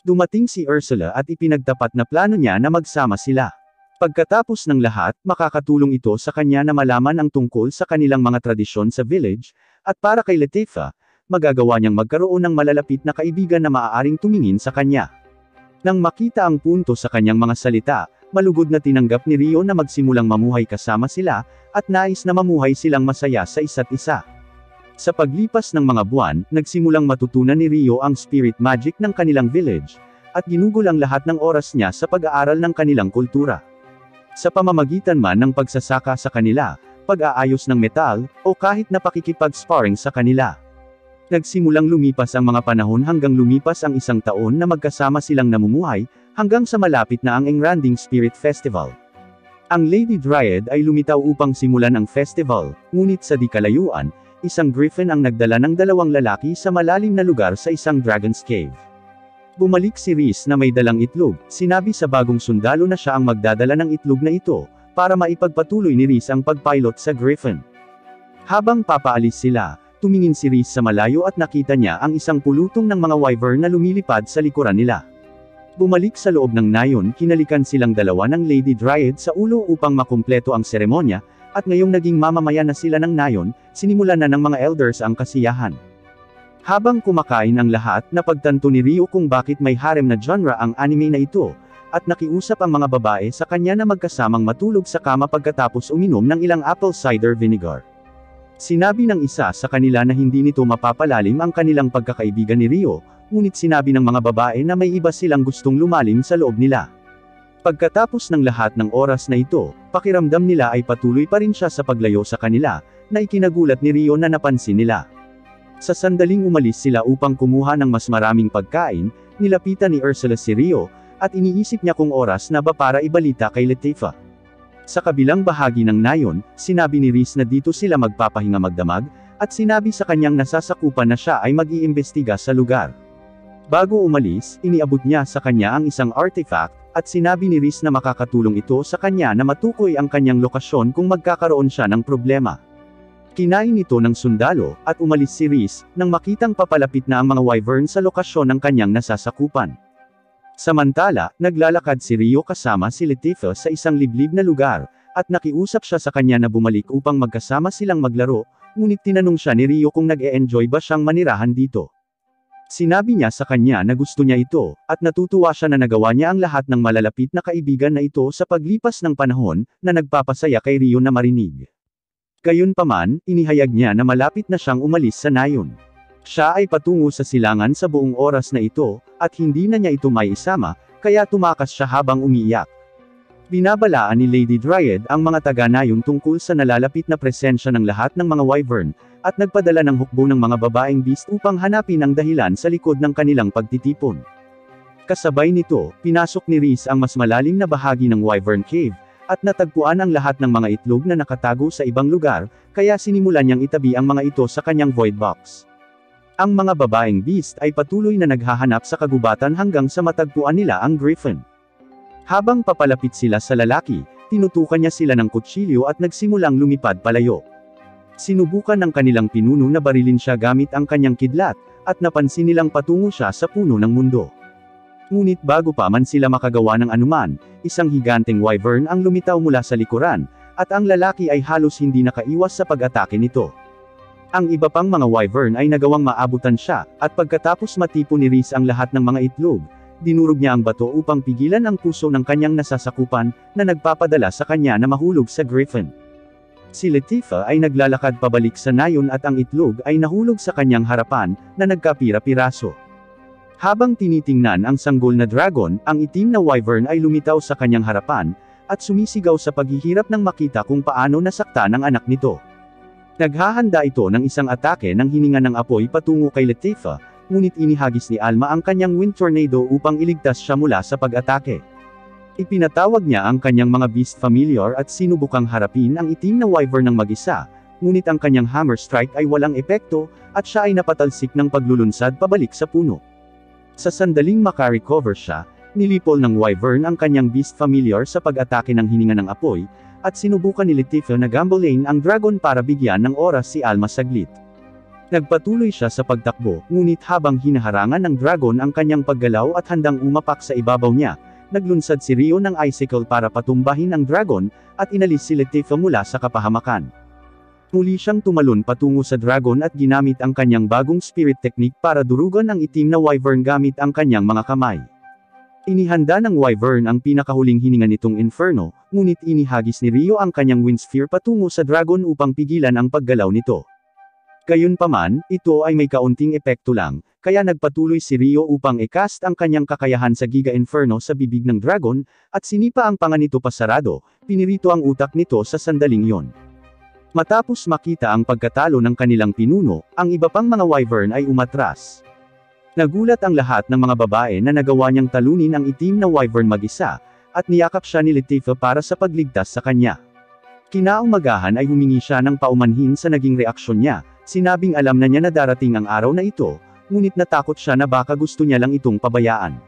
Dumating si Ursula at ipinagtapat na plano niya na magsama sila. Pagkatapos ng lahat, makakatulong ito sa kanya na malaman ang tungkol sa kanilang mga tradisyon sa village, at para kay Latifah, magagawa niyang magkaroon ng malalapit na kaibigan na maaaring tumingin sa kanya. Nang makita ang punto sa kanyang mga salita, malugod na tinanggap ni Rio na magsimulang mamuhay kasama sila, at nais na mamuhay silang masaya sa isa't isa. Sa paglipas ng mga buwan, nagsimulang matutunan ni Rio ang spirit magic ng kanilang village, at ginugol ang lahat ng oras niya sa pag-aaral ng kanilang kultura. Sa pamamagitan man ng pagsasaka sa kanila, pag-aayos ng metal, o kahit na pakikipag-sparring sa kanila. Nagsimulang lumipas ang mga panahon hanggang lumipas ang 1 taon na magkasama silang namumuhay, hanggang sa malapit na ang Engranding Spirit Festival. Ang Lady Dryad ay lumitaw upang simulan ang festival, ngunit sa di kalayuan, isang griffin ang nagdala ng 2 lalaki sa malalim na lugar sa isang dragon's cave. Bumalik si Rhys na may dalang itlog, sinabi sa bagong sundalo na siya ang magdadala ng itlog na ito, para maipagpatuloy ni Rhys ang pagpilot sa griffin. Habang papaalis sila, tumingin si Rhys sa malayo at nakita niya ang isang pulutong ng mga wyvern na lumilipad sa likuran nila. Bumalik sa loob ng nayon, kinalikan silang 2 ng Lady Dryad sa ulo upang makumpleto ang seremonya, at ngayong naging mamamayan na sila ng nayon, sinimulan na ng mga elders ang kasiyahan. Habang kumakain ang lahat, napagtanto ni Rio kung bakit may harem na genre ang anime na ito, at nakiusap ang mga babae sa kanya na magkasamang matulog sa kama pagkatapos uminom ng ilang apple cider vinegar. Sinabi ng isa sa kanila na hindi nito mapapalalim ang kanilang pagkakaibigan ni Rio, ngunit sinabi ng mga babae na may iba silang gustong lumalim sa loob nila. Pagkatapos ng lahat ng oras na ito, pakiramdam nila ay patuloy pa rin siya sa paglayo sa kanila, na ikinagulat ni Rio na napansin nila. Sa sandaling umalis sila upang kumuha ng mas maraming pagkain, nilapitan ni Ursula si Rio, at iniisip niya kung oras na ba para ibalita kay Latifah. Sa kabilang bahagi ng nayon, sinabi ni Rhys na dito sila magpapahinga magdamag, at sinabi sa kanyang nasasakupan na siya ay mag-iimbestiga sa lugar. Bago umalis, iniabot niya sa kanya ang isang artifact, at sinabi ni Rhys na makakatulong ito sa kanya na matukoy ang kanyang lokasyon kung magkakaroon siya ng problema. Kinain ito ng sundalo, at umalis si Rhys, nang makitang papalapit na ang mga wyvern sa lokasyon ng kanyang nasasakupan. Samantala, naglalakad si Rio kasama si Latifah sa isang liblib na lugar, at nakiusap siya sa kanya na bumalik upang magkasama silang maglaro, ngunit tinanong siya ni Rio kung nag-e-enjoy ba siyang manirahan dito. Sinabi niya sa kanya na gusto niya ito, at natutuwa siya na nagawa niya ang lahat ng malalapit na kaibigan na ito sa paglipas ng panahon, na nagpapasaya kay Rio na marinig. Gayunpaman, inihayag niya na malapit na siyang umalis sa nayon. Siya ay patungo sa silangan sa buong oras na ito, at hindi na niya ito maiisama, kaya tumakas siya habang umiiyak. Binabalaan ni Lady Dryad ang mga taga-nayon tungkol sa nalalapit na presensya ng lahat ng mga wyvern, at nagpadala ng hukbo ng mga babaeng beast upang hanapin ang dahilan sa likod ng kanilang pagtitipon. Kasabay nito, pinasok ni Rhys ang mas malalim na bahagi ng Wyvern Cave, at natagpuan ang lahat ng mga itlog na nakatago sa ibang lugar, kaya sinimulan niyang itabi ang mga ito sa kanyang void box. Ang mga babaeng beast ay patuloy na naghahanap sa kagubatan hanggang sa matagpuan nila ang Griffin. Habang papalapit sila sa lalaki, tinutukan niya sila ng kutsilyo at nagsimulang lumipad palayo. Sinubukan ng kanilang pinuno na barilin siya gamit ang kanyang kidlat, at napansin nilang patungo siya sa puno ng mundo. Ngunit bago pa man sila makagawa ng anuman, isang higanteng wyvern ang lumitaw mula sa likuran, at ang lalaki ay halos hindi nakaiwas sa pag-atake nito. Ang iba pang mga wyvern ay nagawang maabutan siya, at pagkatapos matipo ni Rhys ang lahat ng mga itlog, dinurog niya ang bato upang pigilan ang puso ng kanyang nasasakupan, na nagpapadala sa kanya na mahulog sa Griffin. Si Latifah ay naglalakad pabalik sa nayon at ang itlog ay nahulog sa kanyang harapan, na nagkapira-piraso. Habang tinitingnan ang sanggol na dragon, ang itim na wyvern ay lumitaw sa kanyang harapan, at sumisigaw sa paghihirap nang makita kung paano nasaktan ang anak nito. Naghahanda ito ng isang atake nang hininga ng apoy patungo kay Latifah, ngunit inihagis ni Alma ang kanyang wind tornado upang iligtas siya mula sa pag-atake. Ipinatawag niya ang kanyang mga beast familiar at sinubukang harapin ang itim na wyvern ng mag-isa, ngunit ang kanyang hammer strike ay walang epekto, at siya ay napatalsik ng paglulunsad pabalik sa puno. Sa sandaling makarecover siya, nilipol ng wyvern ang kanyang beast familiar sa pag-atake ng hininga ng apoy, at sinubukan ni Latifah na gambolain ang dragon para bigyan ng oras si Alma saglit. Nagpatuloy siya sa pagtakbo, ngunit habang hinaharangan ng dragon ang kanyang paggalaw at handang umapak sa ibabaw niya, naglunsad si Rio ng icicle para patumbahin ang dragon, at inalis si Latifah mula sa kapahamakan. Muli siyang tumalon patungo sa dragon at ginamit ang kanyang bagong spirit technique para durugan ang itim na wyvern gamit ang kanyang mga kamay. Inihanda ng wyvern ang pinakahuling hininga nitong inferno, ngunit inihagis ni Rio ang kanyang wind sphere patungo sa dragon upang pigilan ang paggalaw nito. Gayunpaman, ito ay may kaunting epekto lang, kaya nagpatuloy si Rio upang i-cast ang kanyang kakayahan sa Giga Inferno sa bibig ng dragon, at sinipa ang panga nito pasarado, pinirito ang utak nito sa sandaling yon. Matapos makita ang pagkatalo ng kanilang pinuno, ang iba pang mga wyvern ay umatras. Nagulat ang lahat ng mga babae na nagawa niyang talunin ang itim na wyvern mag-isa, at niyakap siya ni Latifah para sa pagligtas sa kanya. Kinaumagahan ay humingi siya ng paumanhin sa naging reaksyon niya, sinabing alam na niya na darating ang araw na ito, ngunit natakot siya na baka gusto niya lang itong pabayaan.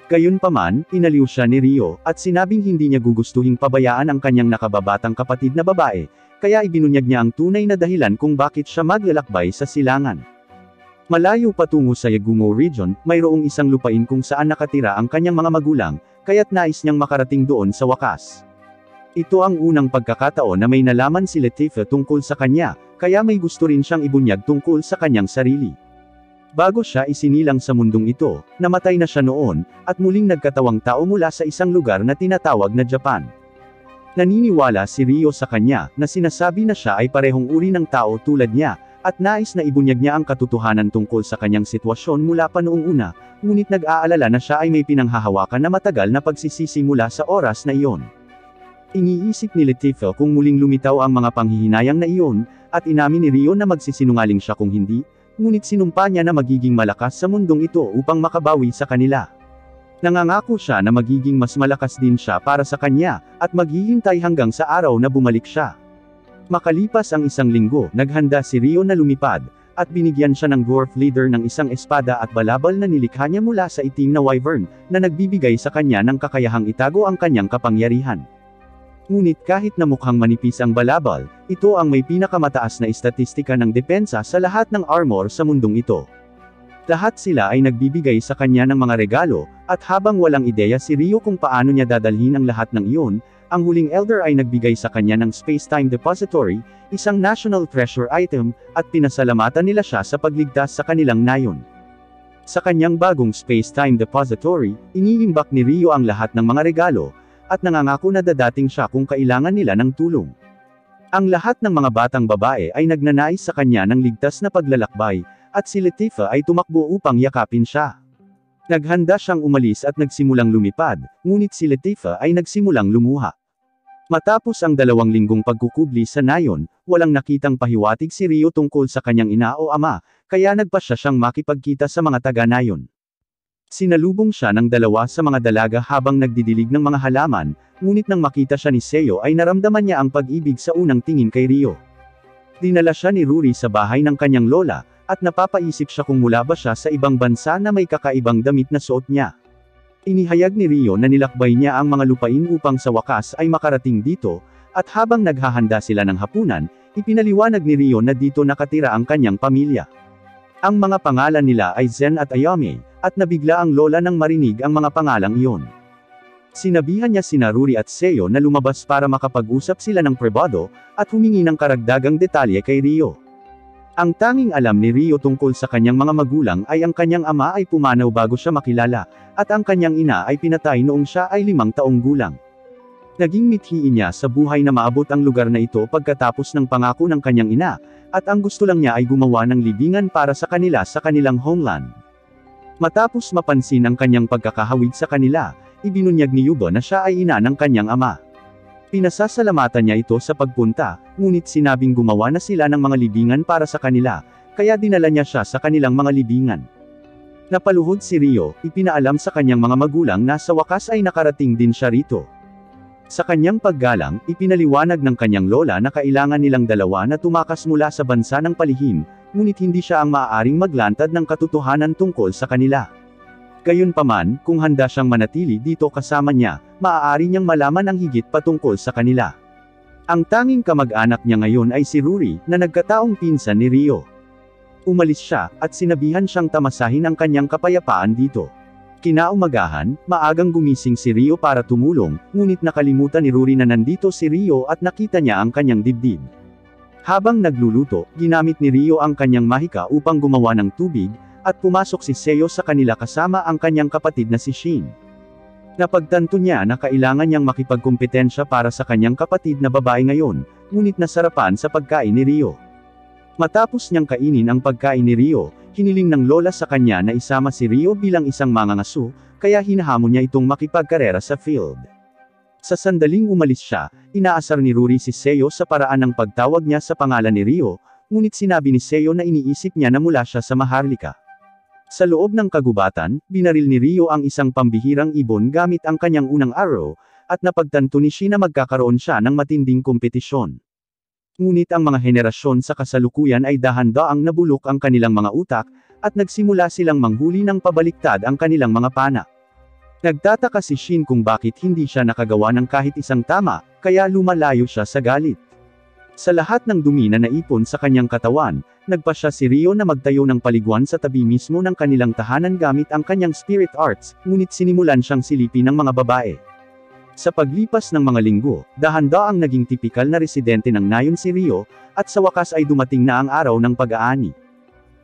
Gayunpaman, inaliw siya ni Rio, at sinabing hindi niya gugustuhing pabayaan ang kanyang nakababatang kapatid na babae, kaya ibinunyag niya ang tunay na dahilan kung bakit siya maglalakbay sa silangan. Malayo patungo sa Yagumo region, mayroong isang lupain kung saan nakatira ang kanyang mga magulang, kaya't nais niyang makarating doon sa wakas. Ito ang unang pagkakataon na may nalaman si Latifah tungkol sa kanya, kaya may gusto rin siyang ibunyag tungkol sa kanyang sarili. Bago siya isinilang sa mundong ito, namatay na siya noon, at muling nagkatawang tao mula sa isang lugar na tinatawag na Japan. Naniniwala si Rio sa kanya, na sinasabi na siya ay parehong uri ng tao tulad niya, at nais na ibunyag niya ang katotohanan tungkol sa kanyang sitwasyon mula pa noong una, ngunit nag-aalala na siya ay may pinanghahawakan na matagal na pagsisisi mula sa oras na iyon. Iniisip ni Latifah kung muling lumitaw ang mga panghihinayang na iyon, at inamin ni Rio na magsisinungaling siya kung hindi, ngunit sinumpa niya na magiging malakas sa mundong ito upang makabawi sa kanila. Nangangako siya na magiging mas malakas din siya para sa kanya, at maghihintay hanggang sa araw na bumalik siya. Makalipas ang isang linggo, naghanda si Rio na lumipad, at binigyan siya ng dwarf leader ng isang espada at balabal na nilikha niya mula sa itim na wyvern, na nagbibigay sa kanya ng kakayahang itago ang kanyang kapangyarihan. Ngunit kahit na mukhang manipis ang balabal, ito ang may pinakamataas na estatistika ng depensa sa lahat ng armor sa mundong ito. Lahat sila ay nagbibigay sa kanya ng mga regalo, at habang walang ideya si Rio kung paano niya dadalhin ang lahat ng iyon, ang huling elder ay nagbigay sa kanya ng Space-Time Depository, isang national treasure item, at pinasalamatan nila siya sa pagligtas sa kanilang nayon. Sa kanyang bagong Space-Time Depository, iniimbak ni Rio ang lahat ng mga regalo, at nangangako na dadating siya kung kailangan nila ng tulong. Ang lahat ng mga batang babae ay nagnanais sa kanya ng ligtas na paglalakbay, at si Latifah ay tumakbo upang yakapin siya. Naghanda siyang umalis at nagsimulang lumipad, ngunit si Latifah ay nagsimulang lumuha. Matapos ang 2 linggong pagkukubli sa nayon, walang nakitang pahiwatig si Rio tungkol sa kanyang ina o ama, kaya nagpasya siyang makipagkita sa mga taga-nayon. Sinalubong siya ng 2 sa mga dalaga habang nagdidilig ng mga halaman, ngunit nang makita siya ni Seo ay naramdaman niya ang pag-ibig sa unang tingin kay Rio. Dinala siya ni Rory sa bahay ng kanyang lola, at napapaisip siya kung mula ba siya sa ibang bansa na may kakaibang damit na suot niya. Inihayag ni Rio na nilakbay niya ang mga lupain upang sa wakas ay makarating dito, at habang naghahanda sila ng hapunan, ipinaliwanag ni Rio na dito nakatira ang kanyang pamilya. Ang mga pangalan nila ay Zen at Ayame, at nabigla ang lola nang marinig ang mga pangalang iyon. Sinabihan niya sina Rory at Seo na lumabas para makapag-usap sila ng pribado, at humingi ng karagdagang detalye kay Rio. Ang tanging alam ni Rio tungkol sa kanyang mga magulang ay ang kanyang ama ay pumanaw bago siya makilala, at ang kanyang ina ay pinatay noong siya ay 5 taong gulang. Naging mithiin niya sa buhay na maabot ang lugar na ito pagkatapos ng pangako ng kanyang ina, at ang gusto lang niya ay gumawa ng libingan para sa kanila sa kanilang homeland. Matapos mapansin ang kanyang pagkakahawig sa kanila, ibinunyag ni Yuba na siya ay ina ng kanyang ama. Pinasasalamatan niya ito sa pagpunta, ngunit sinabing gumawa na sila ng mga libingan para sa kanila, kaya dinala niya siya sa kanilang mga libingan. Napaluhod si Rio, ipinaalam sa kanyang mga magulang na sa wakas ay nakarating din siya rito. Sa kanyang paggalang, ipinaliwanag ng kanyang lola na kailangan nilang 2 na tumakas mula sa bansa ng palihim, ngunit hindi siya ang maaaring maglantad ng katotohanan tungkol sa kanila. Gayunpaman, kung handa siyang manatili dito kasama niya, maaari niyang malaman ang higit patungkol sa kanila. Ang tanging kamag-anak niya ngayon ay si Rory, na nagkataong pinsan ni Rio. Umalis siya, at sinabihan siyang tamasahin ang kanyang kapayapaan dito. Kinaumagahan, maagang gumising si Rio para tumulong, ngunit nakalimutan ni Rory na nandito si Rio at nakita niya ang kanyang dibdib. Habang nagluluto, ginamit ni Rio ang kanyang mahika upang gumawa ng tubig, at pumasok si Seo sa kanila kasama ang kanyang kapatid na si Shin. Napagtanto niya na kailangan niyang makipagkumpetensya para sa kanyang kapatid na babae ngayon, ngunit nasarapan sa pagkain ni Rio. Matapos niyang kainin ang pagkain ni Rio, hiniling ng lola sa kanya na isama si Rio bilang isang mangangaso, kaya hinahamon niya itong makipagkarera sa field. Sa sandaling umalis siya, inaasar ni Rory si Seo sa paraan ng pagtawag niya sa pangalan ni Rio, ngunit sinabi ni Seo na iniisip niya na mula siya sa Maharlika. Sa loob ng kagubatan, binaril ni Rio ang isang pambihirang ibon gamit ang kanyang unang arrow, at napagtanto ni Shin na magkakaroon siya ng matinding kompetisyon. Ngunit ang mga henerasyon sa kasalukuyan ay dahan-daang nabulok ang kanilang mga utak, at nagsimula silang manghuli ng pabaliktad ang kanilang mga pana. Nagtataka si Shin kung bakit hindi siya nakagawa ng kahit isang tama, kaya lumalayo siya sa galit. Sa lahat ng dumi na naipon sa kanyang katawan, nagpasya si Rio na magtayo ng paliguan sa tabi mismo ng kanilang tahanan gamit ang kanyang spirit arts, ngunit sinimulan siyang silipin ng mga babae. Sa paglipas ng mga linggo, dahan-daang naging tipikal na residente ng nayon si Rio, at sa wakas ay dumating na ang araw ng pag-aani.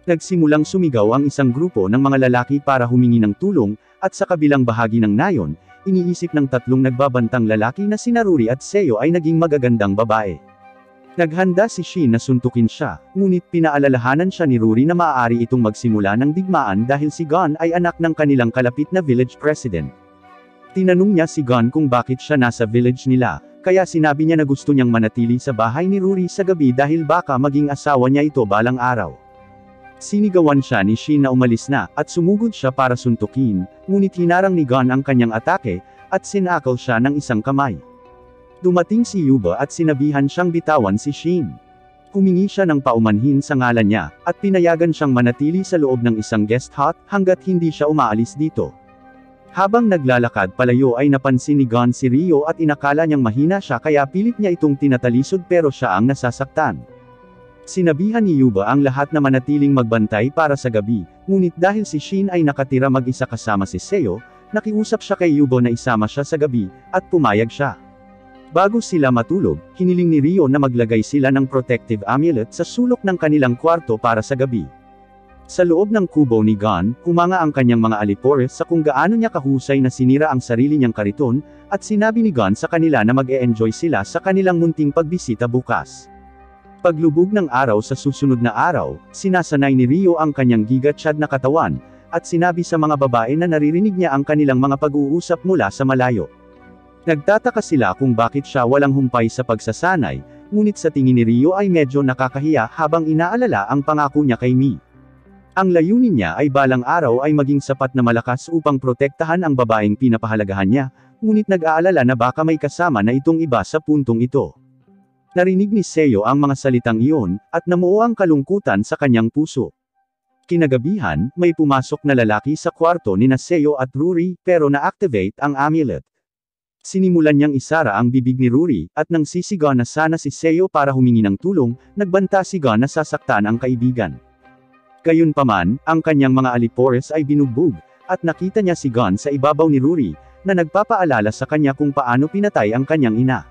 Nagsimulang sumigaw ang isang grupo ng mga lalaki para humingi ng tulong, at sa kabilang bahagi ng nayon, iniisip ng 3 nagbabantang lalaki na sina Rory at Seo ay naging magagandang babae. Naghanda si Shin na suntukin siya, ngunit pinaalalahanan siya ni Rory na maaari itong magsimula ng digmaan dahil si Gon ay anak ng kanilang kalapit na village president. Tinanong niya si Gon kung bakit siya nasa village nila, kaya sinabi niya na gusto niyang manatili sa bahay ni Rory sa gabi dahil baka maging asawa niya ito balang araw. Sinigawan siya ni Shin na umalis na, at sumugod siya para suntukin, ngunit hinarang ni Gon ang kanyang atake, at sinakal siya ng isang kamay. Dumating si Yuba at sinabihan siyang bitawan si Shin. Humingi siya ng paumanhin sa ngalan niya, at pinayagan siyang manatili sa loob ng isang guest hut, hanggat hindi siya umaalis dito. Habang naglalakad palayo ay napansin ni Gon si Rio at inakala niyang mahina siya kaya pilit niya itong tinatalisod pero siya ang nasasaktan. Sinabihan ni Yuba ang lahat na manatiling magbantay para sa gabi, ngunit dahil si Shin ay nakatira mag-isa kasama si Seo, nakiusap siya kay Yuba na isama siya sa gabi, at pumayag siya. Bago sila matulog, hiniling ni Rio na maglagay sila ng protective amulet sa sulok ng kanilang kwarto para sa gabi. Sa loob ng kubo ni Gon, humanga ang kanyang mga alipores sa kung gaano niya kahusay na sinira ang sarili niyang kariton, at sinabi ni Gon sa kanila na mag-e-enjoy sila sa kanilang munting pagbisita bukas. Paglubog ng araw sa susunod na araw, sinasanay ni Rio ang kanyang giga-chad na katawan, at sinabi sa mga babae na naririnig niya ang kanilang mga pag-uusap mula sa malayo. Nagtataka sila kung bakit siya walang humpay sa pagsasanay, ngunit sa tingin ni Rio ay medyo nakakahiya habang inaalala ang pangako niya kay Mi. Ang layunin niya ay balang araw ay maging sapat na malakas upang protektahan ang babaeng pinapahalagahan niya, ngunit nag-aalala na baka may kasama na itong iba sa puntong ito. Narinig ni Seo ang mga salitang iyon, at namuo ang kalungkutan sa kanyang puso. Kinagabihan, may pumasok na lalaki sa kwarto ni Seo at Ruri, pero na-activate ang amulet. Sinimulan niyang isara ang bibig ni Ruri, at nang sisigaw na sana si Seo para humingi ng tulong, nagbanta si Gon na sasaktan ang kaibigan. Gayunpaman, ang kanyang mga alipores ay binugbog, at nakita niya si Gon sa ibabaw ni Ruri, na nagpapaalala sa kanya kung paano pinatay ang kanyang ina.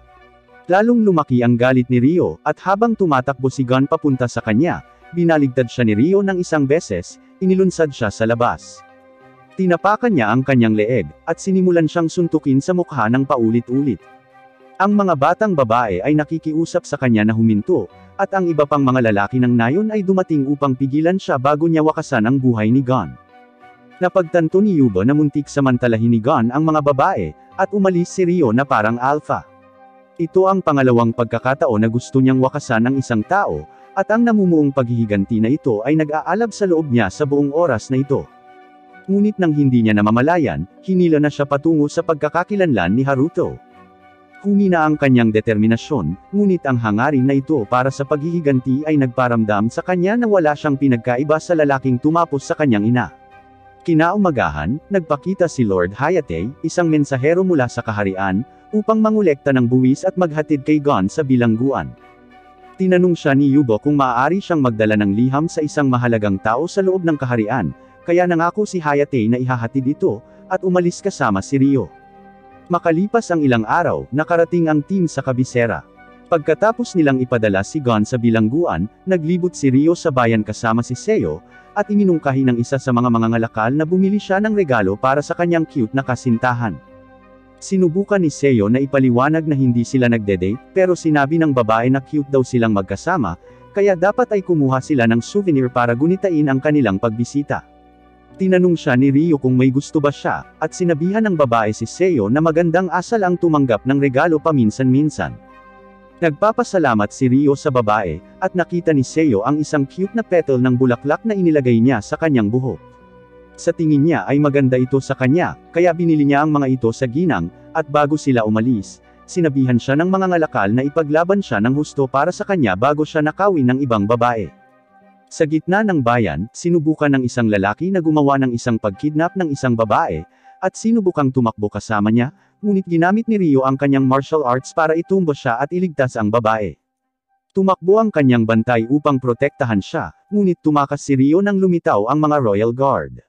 Lalong lumaki ang galit ni Rio, at habang tumatakbo si Gon papunta sa kanya, binaligtad siya ni Rio ng isang beses, inilunsad siya sa labas. Tinapakan niya ang kanyang leeg, at sinimulan siyang suntukin sa mukha ng paulit-ulit. Ang mga batang babae ay nakikiusap sa kanya na huminto, at ang iba pang mga lalaki ng nayon ay dumating upang pigilan siya bago niya wakasan ang buhay ni Gon. Napagtanto ni Yubo na muntik samantalahin ni Gon ang mga babae, at umalis si Rio na parang alpha. Ito ang pangalawang pagkakataon na gusto niyang wakasan ang isang tao, at ang namumuong paghihiganti na ito ay nag-aalab sa loob niya sa buong oras na ito. Ngunit nang hindi niya namamalayan, hinila na siya patungo sa pagkakakilanlan ni Haruto. Humina ang kanyang determinasyon, ngunit ang hangarin na ito para sa paghihiganti ay nagparamdam sa kanya na wala siyang pinagkaiba sa lalaking tumapos sa kanyang ina. Kinaumagahan, nagpakita si Lord Hayate, isang mensahero mula sa kaharian, upang mangolekta ng buwis at maghatid kay Gon sa bilangguan. Tinanong siya ni Yubo kung maaari siyang magdala ng liham sa isang mahalagang tao sa loob ng kaharian, kaya nangako si Hayate na ihahatid ito, at umalis kasama si Rio. Makalipas ang ilang araw, nakarating ang team sa kabisera. Pagkatapos nilang ipadala si Gon sa bilangguan, naglibot si Rio sa bayan kasama si Seo, at iminungkahi ng isa sa mga mangangalakal na bumili siya ng regalo para sa kanyang cute na kasintahan. Sinubukan ni Seo na ipaliwanag na hindi sila nagde-date, pero sinabi ng babae na cute daw silang magkasama, kaya dapat ay kumuha sila ng souvenir para gunitain ang kanilang pagbisita. Tinanong siya ni Rio kung may gusto ba siya, at sinabihan ng babae si Seo na magandang asal ang tumanggap ng regalo paminsan-minsan. Nagpapasalamat si Rio sa babae, at nakita ni Seo ang isang cute na petal ng bulaklak na inilagay niya sa kanyang buhok. Sa tingin niya ay maganda ito sa kanya, kaya binili niya ang mga ito sa ginang, at bago sila umalis, sinabihan siya ng mga ngalakal na ipaglaban siya ng husto para sa kanya bago siya nakawin ng ibang babae. Sa gitna ng bayan, sinubukan ng isang lalaki na gumawa ng isang pagkidnap ng isang babae, at sinubukang tumakbo kasama niya, ngunit ginamit ni Rio ang kanyang martial arts para itumbo siya at iligtas ang babae. Tumakbo ang kanyang bantay upang protektahan siya, ngunit tumakas si Rio nang lumitaw ang mga Royal Guard.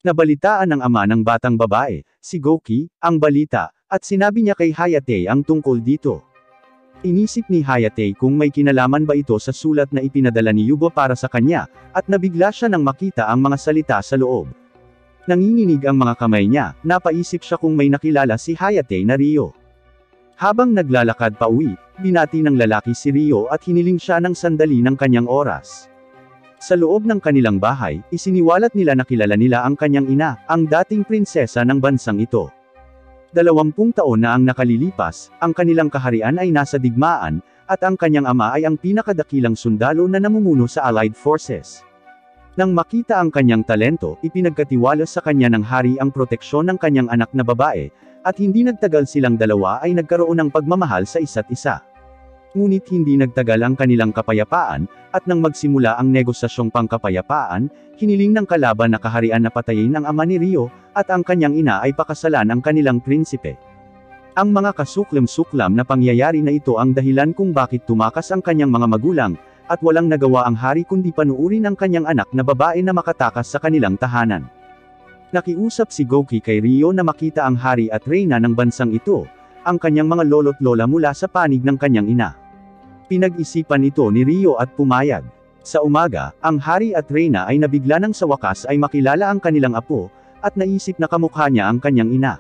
Nabalitaan ng ama ng batang babae, si Goki, ang balita, at sinabi niya kay Hayate ang tungkol dito. Inisip ni Hayate kung may kinalaman ba ito sa sulat na ipinadala ni Yubo para sa kanya, at nabigla siya nang makita ang mga salita sa loob. Nanginginig ang mga kamay niya, napaisip siya kung may nakilala si Hayate na Rio. Habang naglalakad pa uwi, binati ng lalaki si Rio at hiniling siya ng sandali ng kanyang oras. Sa loob ng kanilang bahay, isiniwalat nila na kilala nila ang kanyang ina, ang dating prinsesa ng bansang ito. 20 taon na ang nakalilipas, ang kanilang kaharian ay nasa digmaan, at ang kanyang ama ay ang pinakadakilang sundalo na namumuno sa Allied Forces. Nang makita ang kanyang talento, ipinagkatiwala sa kanya ng hari ang proteksyon ng kanyang anak na babae, at hindi nagtagal silang dalawa ay nagkaroon ng pagmamahal sa isa't isa. Ngunit hindi nagtagal ang kanilang kapayapaan, at nang magsimula ang negosasyong pangkapayapaan, hiniling ng kalaban na kaharian na patayin ang ama ni Rio, at ang kanyang ina ay pakasalan ang kanilang prinsipe. Ang mga kasuklam-suklam na pangyayari na ito ang dahilan kung bakit tumakas ang kanyang mga magulang, at walang nagawa ang hari kundi panuurin ang kanyang anak na babae na makatakas sa kanilang tahanan. Nakiusap si Goki kay Rio na makita ang hari at reyna ng bansang ito, ang kanyang mga lolo't lola mula sa panig ng kanyang ina. Pinag-isipan ito ni Rio at pumayag. Sa umaga, ang hari at reyna ay nabigla nang sa wakas ay makilala ang kanilang apo, at naisip na kamukha niya ang kanyang ina.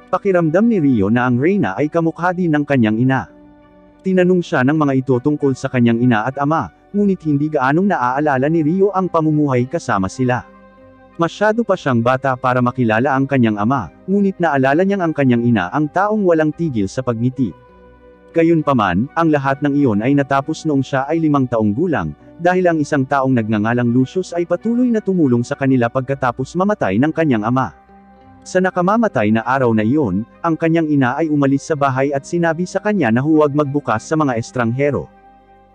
Pakiramdam ni Rio na ang reyna ay kamukha din ng kanyang ina. Tinanong siya ng mga ito tungkol sa kanyang ina at ama, ngunit hindi gaanong naaalala ni Ryo ang pamumuhay kasama sila. Masyado pa siyang bata para makilala ang kanyang ama, ngunit naalala niyang ang kanyang ina ang taong walang tigil sa pagngiti. Gayunpaman, ang lahat ng iyon ay natapos noong siya ay 5 taong gulang, dahil ang isang taong nagngangalang Lucius ay patuloy na tumulong sa kanila pagkatapos mamatay ng kanyang ama. Sa nakamamatay na araw na iyon, ang kanyang ina ay umalis sa bahay at sinabi sa kanya na huwag magbukas sa mga estranghero.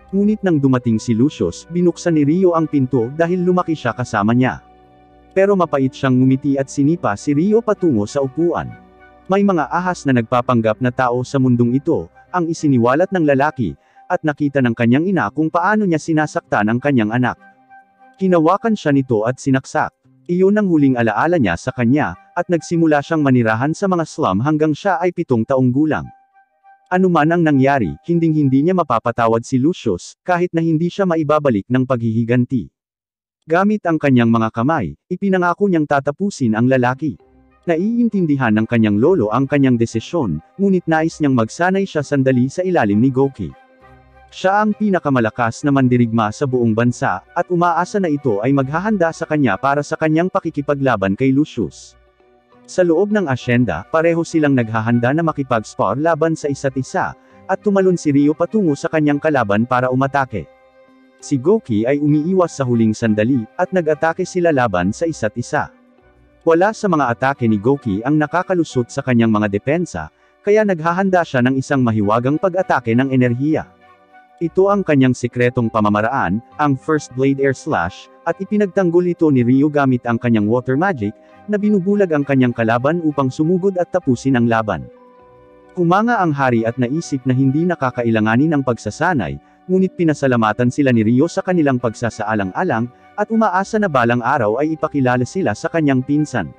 Ngunit nang dumating si Lucius, binuksan ni Ryo ang pinto dahil lumaki siya kasama niya. Pero mapait siyang ngumiti at sinipa si Ryo patungo sa upuan. May mga ahas na nagpapanggap na tao sa mundong ito, ang isiniwalat ng lalaki, at nakita ng kanyang ina kung paano niya sinasaktan ang kanyang anak. Hinawakan siya nito at sinaksak. Iyon ang huling alaala niya sa kanya, at nagsimula siyang manirahan sa mga slum hanggang siya ay 7 taong gulang. Anuman ang nangyari, hinding-hindi niya mapapatawad si Lucius, kahit na hindi siya maibabalik ng paghihiganti. Gamit ang kanyang mga kamay, ipinangako niyang tatapusin ang lalaki. Naiintindihan ng kanyang lolo ang kanyang desisyon, ngunit nais niyang magsanay siya sandali sa ilalim ni Goki. Siya ang pinakamalakas na mandirigma sa buong bansa, at umaasa na ito ay maghahanda sa kanya para sa kanyang pakikipaglaban kay Lucius. Sa loob ng asyenda, pareho silang naghahanda na makipag-spar laban sa isa't isa, at tumalon si Ryo patungo sa kanyang kalaban para umatake. Si Goki ay umiiwas sa huling sandali, at nag-atake sila laban sa isa't isa. Wala sa mga atake ni Goki ang nakakalusot sa kanyang mga depensa, kaya naghahanda siya ng isang mahiwagang pag-atake ng enerhiya. Ito ang kanyang sikretong pamamaraan, ang First Blade Air Slash, at ipinagtanggol ito ni Ryo gamit ang kanyang water magic, na binubulag ang kanyang kalaban upang sumugod at tapusin ang laban. Humanga ang hari at naisip na hindi nakakailanganin ang pagsasanay, ngunit pinasalamatan sila ni Ryo sa kanilang pagsasaalang-alang, at umaasa na balang araw ay ipakilala sila sa kanyang pinsan.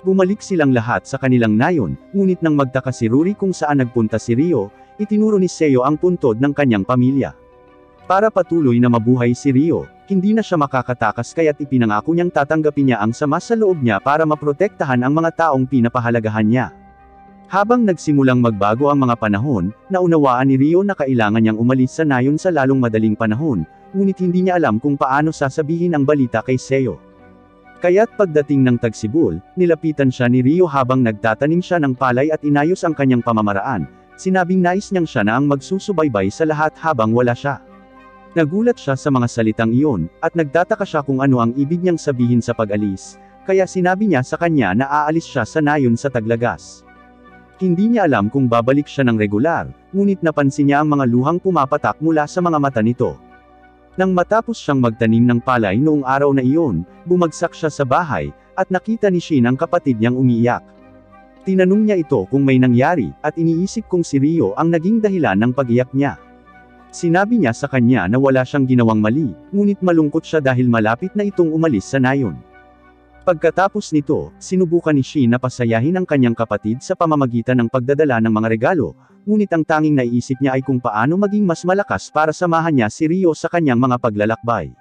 Bumalik silang lahat sa kanilang nayon, ngunit nang magtaka si Ruri kung saan nagpunta si Ryo, itinuro ni Seo ang puntod ng kanyang pamilya. Para patuloy na mabuhay si Ryo, hindi na siya makakatakas kaya't ipinangako niyang tatanggapin niya ang sama sa loob niya para maprotektahan ang mga taong pinapahalagahan niya. Habang nagsimulang magbago ang mga panahon, naunawaan ni Ryo na kailangan niyang umalis sa nayon sa lalong madaling panahon, ngunit hindi niya alam kung paano sasabihin ang balita kay Seo. Kaya't pagdating ng Tagsibol, nilapitan siya ni Ryo habang nagtatanim siya ng palay at inayos ang kanyang pamamaraan. Sinabing nais niyang siya na ang magsusubaybay sa lahat habang wala siya. Nagulat siya sa mga salitang iyon, at nagtataka siya kung ano ang ibig niyang sabihin sa pag-alis, kaya sinabi niya sa kanya na aalis siya sa nayon sa Taglagas. Hindi niya alam kung babalik siya ng regular, ngunit napansin niya ang mga luhang pumapatak mula sa mga mata nito. Nang matapos siyang magtanim ng palay noong araw na iyon, bumagsak siya sa bahay, at nakita ni Shin ang kapatid niyang umiiyak. Tinanong niya ito kung may nangyari, at iniisip kung si Ryo ang naging dahilan ng pag-iyak niya. Sinabi niya sa kanya na wala siyang ginawang mali, ngunit malungkot siya dahil malapit na itong umalis sa nayon. Pagkatapos nito, sinubukan ni Shin na pasayahin ang kanyang kapatid sa pamamagitan ng pagdadala ng mga regalo, ngunit ang tanging naiisip niya ay kung paano maging mas malakas para samahan niya si Ryo sa kanyang mga paglalakbay.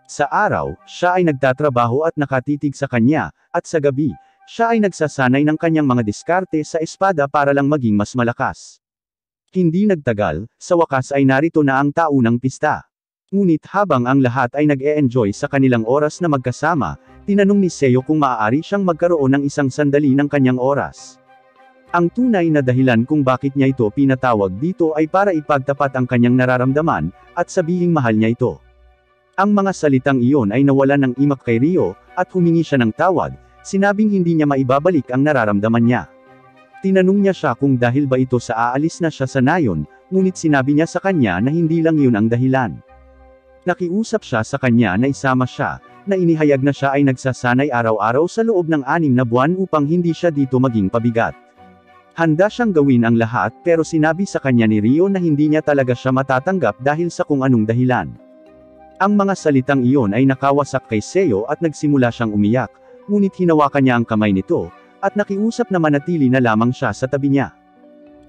Sa araw, siya ay nagtatrabaho at nakatitig sa kanya, at sa gabi, siya ay nagsasanay ng kanyang mga diskarte sa espada para lang maging mas malakas. Hindi nagtagal, sa wakas ay narito na ang taunang pista. Ngunit habang ang lahat ay nag-e-enjoy sa kanilang oras na magkasama, tinanong ni Seo kung maaari siyang magkaroon ng isang sandali ng kanyang oras. Ang tunay na dahilan kung bakit niya ito pinatawag dito ay para ipagtapat ang kanyang nararamdaman, at sabihing mahal niya ito. Ang mga salitang iyon ay nawalan ng imak kay Ryo, at humingi siya ng tawad. Sinabing hindi niya maibabalik ang nararamdaman niya. Tinanong niya siya kung dahil ba ito sa aalis na siya sa nayon, ngunit sinabi niya sa kanya na hindi lang yun ang dahilan. Nakiusap siya sa kanya na isama siya, na inihayag na siya ay nagsasanay araw-araw sa loob ng 6 na buwan upang hindi siya dito maging pabigat. Handa siyang gawin ang lahat pero sinabi sa kanya ni Ryo na hindi niya talaga siya matatanggap dahil sa kung anong dahilan. Ang mga salitang iyon ay nakawasak kay Seo at nagsimula siyang umiyak. Ngunit hinawakan niya ang kamay nito, at nakiusap na manatili na lamang siya sa tabi niya.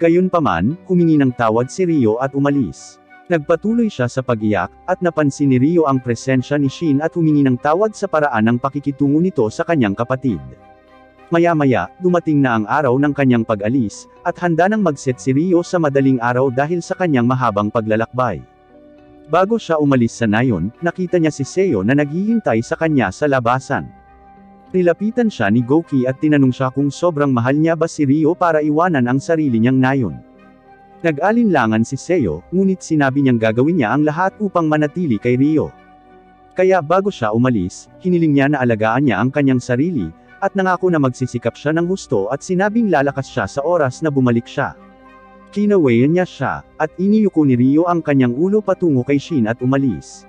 Gayunpaman, humingi ng tawad si Ryo at umalis. Nagpatuloy siya sa pag-iyak, at napansin ni Ryo ang presensya ni Shin at humingi ng tawad sa paraan ng pakikitungo nito sa kanyang kapatid. Maya-maya, dumating na ang araw ng kanyang pag-alis, at handa nang mag-set si Rio sa madaling araw dahil sa kanyang mahabang paglalakbay. Bago siya umalis sa nayon, nakita niya si Seo na naghihintay sa kanya sa labasan. Nilapitan siya ni Goki at tinanong siya kung sobrang mahal niya ba si Rio para iwanan ang sarili niyang nayon. Nag-alinlangan si Seo, ngunit sinabi niyang gagawin niya ang lahat upang manatili kay Rio. Kaya bago siya umalis, hiniling niya na alagaan niya ang kanyang sarili, at nangako na magsisikap siya ng husto at sinabing lalakas siya sa oras na bumalik siya. Kinawayan niya siya, at iniyuko ni Rio ang kanyang ulo patungo kay Shin at umalis.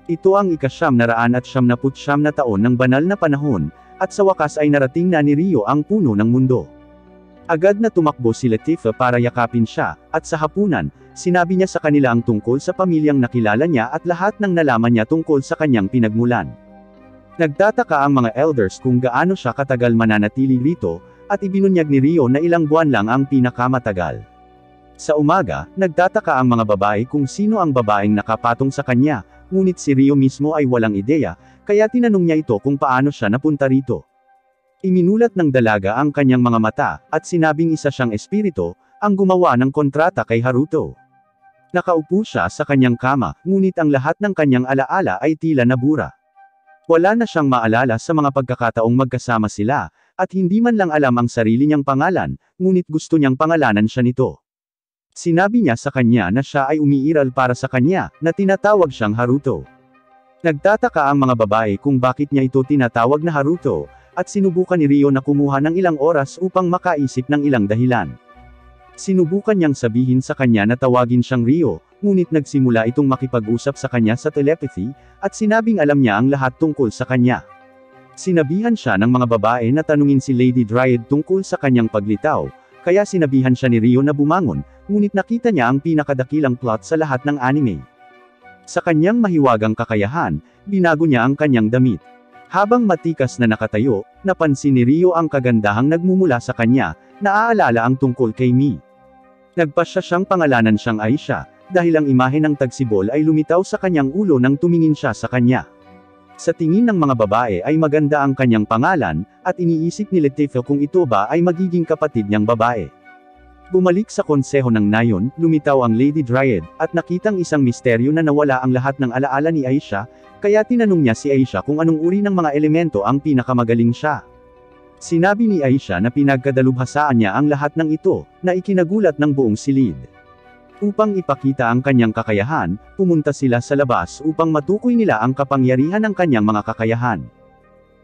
Ito ang ika-999 na taon ng banal na panahon, at sa wakas ay narating na ni Rio ang puno ng mundo. Agad na tumakbo si Latifa para yakapin siya, at sa hapunan, sinabi niya sa kanila ang tungkol sa pamilyang nakilala niya at lahat ng nalaman niya tungkol sa kanyang pinagmulan. Nagtataka ang mga elders kung gaano siya katagal mananatili rito, at ibinunyag ni Rio na ilang buwan lang ang pinakamatagal. Sa umaga, nagtataka ang mga babae kung sino ang babaeng nakapatong sa kanya, ngunit si Rio mismo ay walang ideya, kaya tinanong niya ito kung paano siya napunta rito. Iminulat ng dalaga ang kanyang mga mata, at sinabing isa siyang espiritu, ang gumawa ng kontrata kay Haruto. Nakaupo siya sa kanyang kama, ngunit ang lahat ng kanyang alaala ay tila nabura. Wala na siyang maalala sa mga pagkakataong magkasama sila, at hindi man lang alam ang sarili niyang pangalan, ngunit gusto niyang pangalanan siya nito. Sinabi niya sa kanya na siya ay umiiral para sa kanya, na tinatawag siyang Haruto. Nagtataka ang mga babae kung bakit niya ito tinatawag na Haruto, at sinubukan ni Rio na kumuha ng ilang oras upang makaisip ng ilang dahilan. Sinubukan niyang sabihin sa kanya na tawagin siyang Rio, ngunit nagsimula itong makipag-usap sa kanya sa telepathy, at sinabing alam niya ang lahat tungkol sa kanya. Sinabihan siya ng mga babae na tanungin si Lady Dryad tungkol sa kanyang paglitaw, kaya sinabihan siya ni Rio na bumangon, ngunit nakita niya ang pinakadakilang plot sa lahat ng anime. Sa kanyang mahiwagang kakayahan, binago niya ang kanyang damit. Habang matikas na nakatayo, napansin ni Rio ang kagandahang nagmumula sa kanya, naaalala ang tungkol kay Mi. Nagpasya siyang pangalanan siyang Aisha, dahil ang imahe ng tagsibol ay lumitaw sa kanyang ulo nang tumingin siya sa kanya. Sa tingin ng mga babae ay maganda ang kanyang pangalan, at iniisip ni Latifa kung ito ba ay magiging kapatid niyang babae. Bumalik sa konseho ng nayon, lumitaw ang Lady Dryad, at nakitang isang misteryo na nawala ang lahat ng alaala ni Aisha, kaya tinanong niya si Aisha kung anong uri ng mga elemento ang pinakamagaling siya. Sinabi ni Aisha na pinagkadalubhasaan niya ang lahat ng ito, na ikinagulat ng buong silid. Upang ipakita ang kanyang kakayahan, pumunta sila sa labas upang matukoy nila ang kapangyarihan ng kanyang mga kakayahan.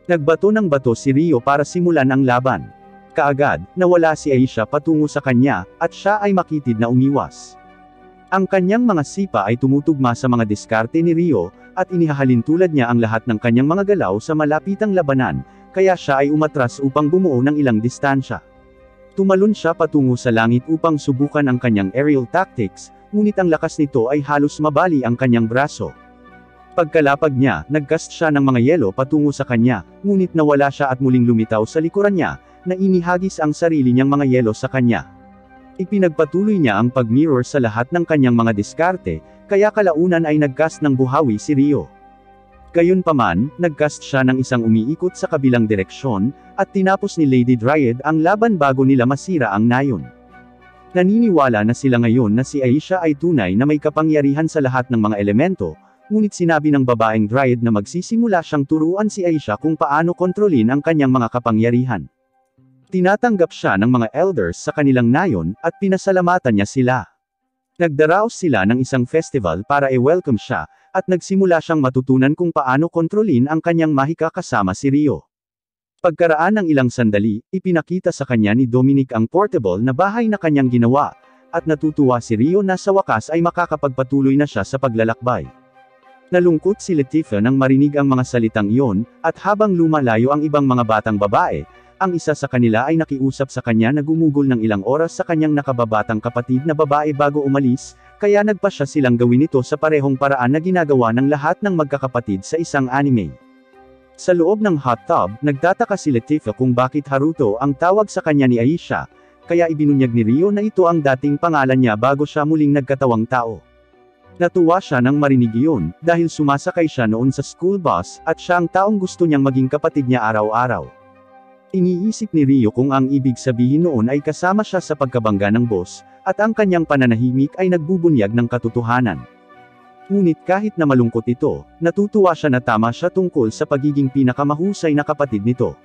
Nagbato ng bato si Rio para simulan ang laban. Kaagad, nawala si Aisha patungo sa kanya, at siya ay makitid na umiwas. Ang kanyang mga sipa ay tumutugma sa mga diskarte ni Rio, at inihahalin tulad niya ang lahat ng kanyang mga galaw sa malapitang labanan, kaya siya ay umatras upang bumuo ng ilang distansya. Tumalon siya patungo sa langit upang subukan ang kanyang aerial tactics, ngunit ang lakas nito ay halos mabali ang kanyang braso. Pagkalapag niya, nagcast siya ng mga yelo patungo sa kanya, ngunit nawala siya at muling lumitaw sa likuran niya, na inihagis ang sarili niyang mga yelo sa kanya. Ipinagpatuloy niya ang pag-mirror sa lahat ng kanyang mga diskarte, kaya kalaunan ay nagcast ng buhawi si Rio. Gayunpaman, nagcast siya ng isang umiikot sa kabilang direksyon, at tinapos ni Lady Dryad ang laban bago nila masira ang nayon. Naniniwala na sila ngayon na si Aisha ay tunay na may kapangyarihan sa lahat ng mga elemento, ngunit sinabi ng babaeng Dryad na magsisimula siyang turuan si Aisha kung paano kontrolin ang kanyang mga kapangyarihan. Tinatanggap siya ng mga elders sa kanilang nayon, at pinasalamatan niya sila. Nagdaraos sila ng isang festival para i-welcome siya, at nagsimula siyang matutunan kung paano kontrolin ang kanyang mahika kasama si Rio. Pagkaraan ng ilang sandali, ipinakita sa kanya ni Dominic ang portable na bahay na kanyang ginawa, at natutuwa si Rio na sa wakas ay makakapagpatuloy na siya sa paglalakbay. Nalungkot si Latifa nang marinig ang mga salitang iyon, at habang lumalayo ang ibang mga batang babae, ang isa sa kanila ay nakiusap sa kanya na gumugol ng ilang oras sa kanyang nakababatang kapatid na babae bago umalis, kaya nagpasya silang gawin ito sa parehong paraan na ginagawa ng lahat ng magkakapatid sa isang anime. Sa loob ng hot tub, nagtataka si Latifa kung bakit Haruto ang tawag sa kanya ni Aisha, kaya ibinunyag ni Rio na ito ang dating pangalan niya bago siya muling nagkatawang tao. Natuwa siya nang marinig iyon, dahil sumasakay siya noon sa school bus, at siya ang taong gusto niyang maging kapatid niya araw-araw. Iniisip ni Rio kung ang ibig sabihin noon ay kasama siya sa pagkabangga ng boss, at ang kanyang pananahimik ay nagbubunyag ng katotohanan. Ngunit kahit na malungkot ito, natutuwa siya na tama siya tungkol sa pagiging pinakamahusay na kapatid nito.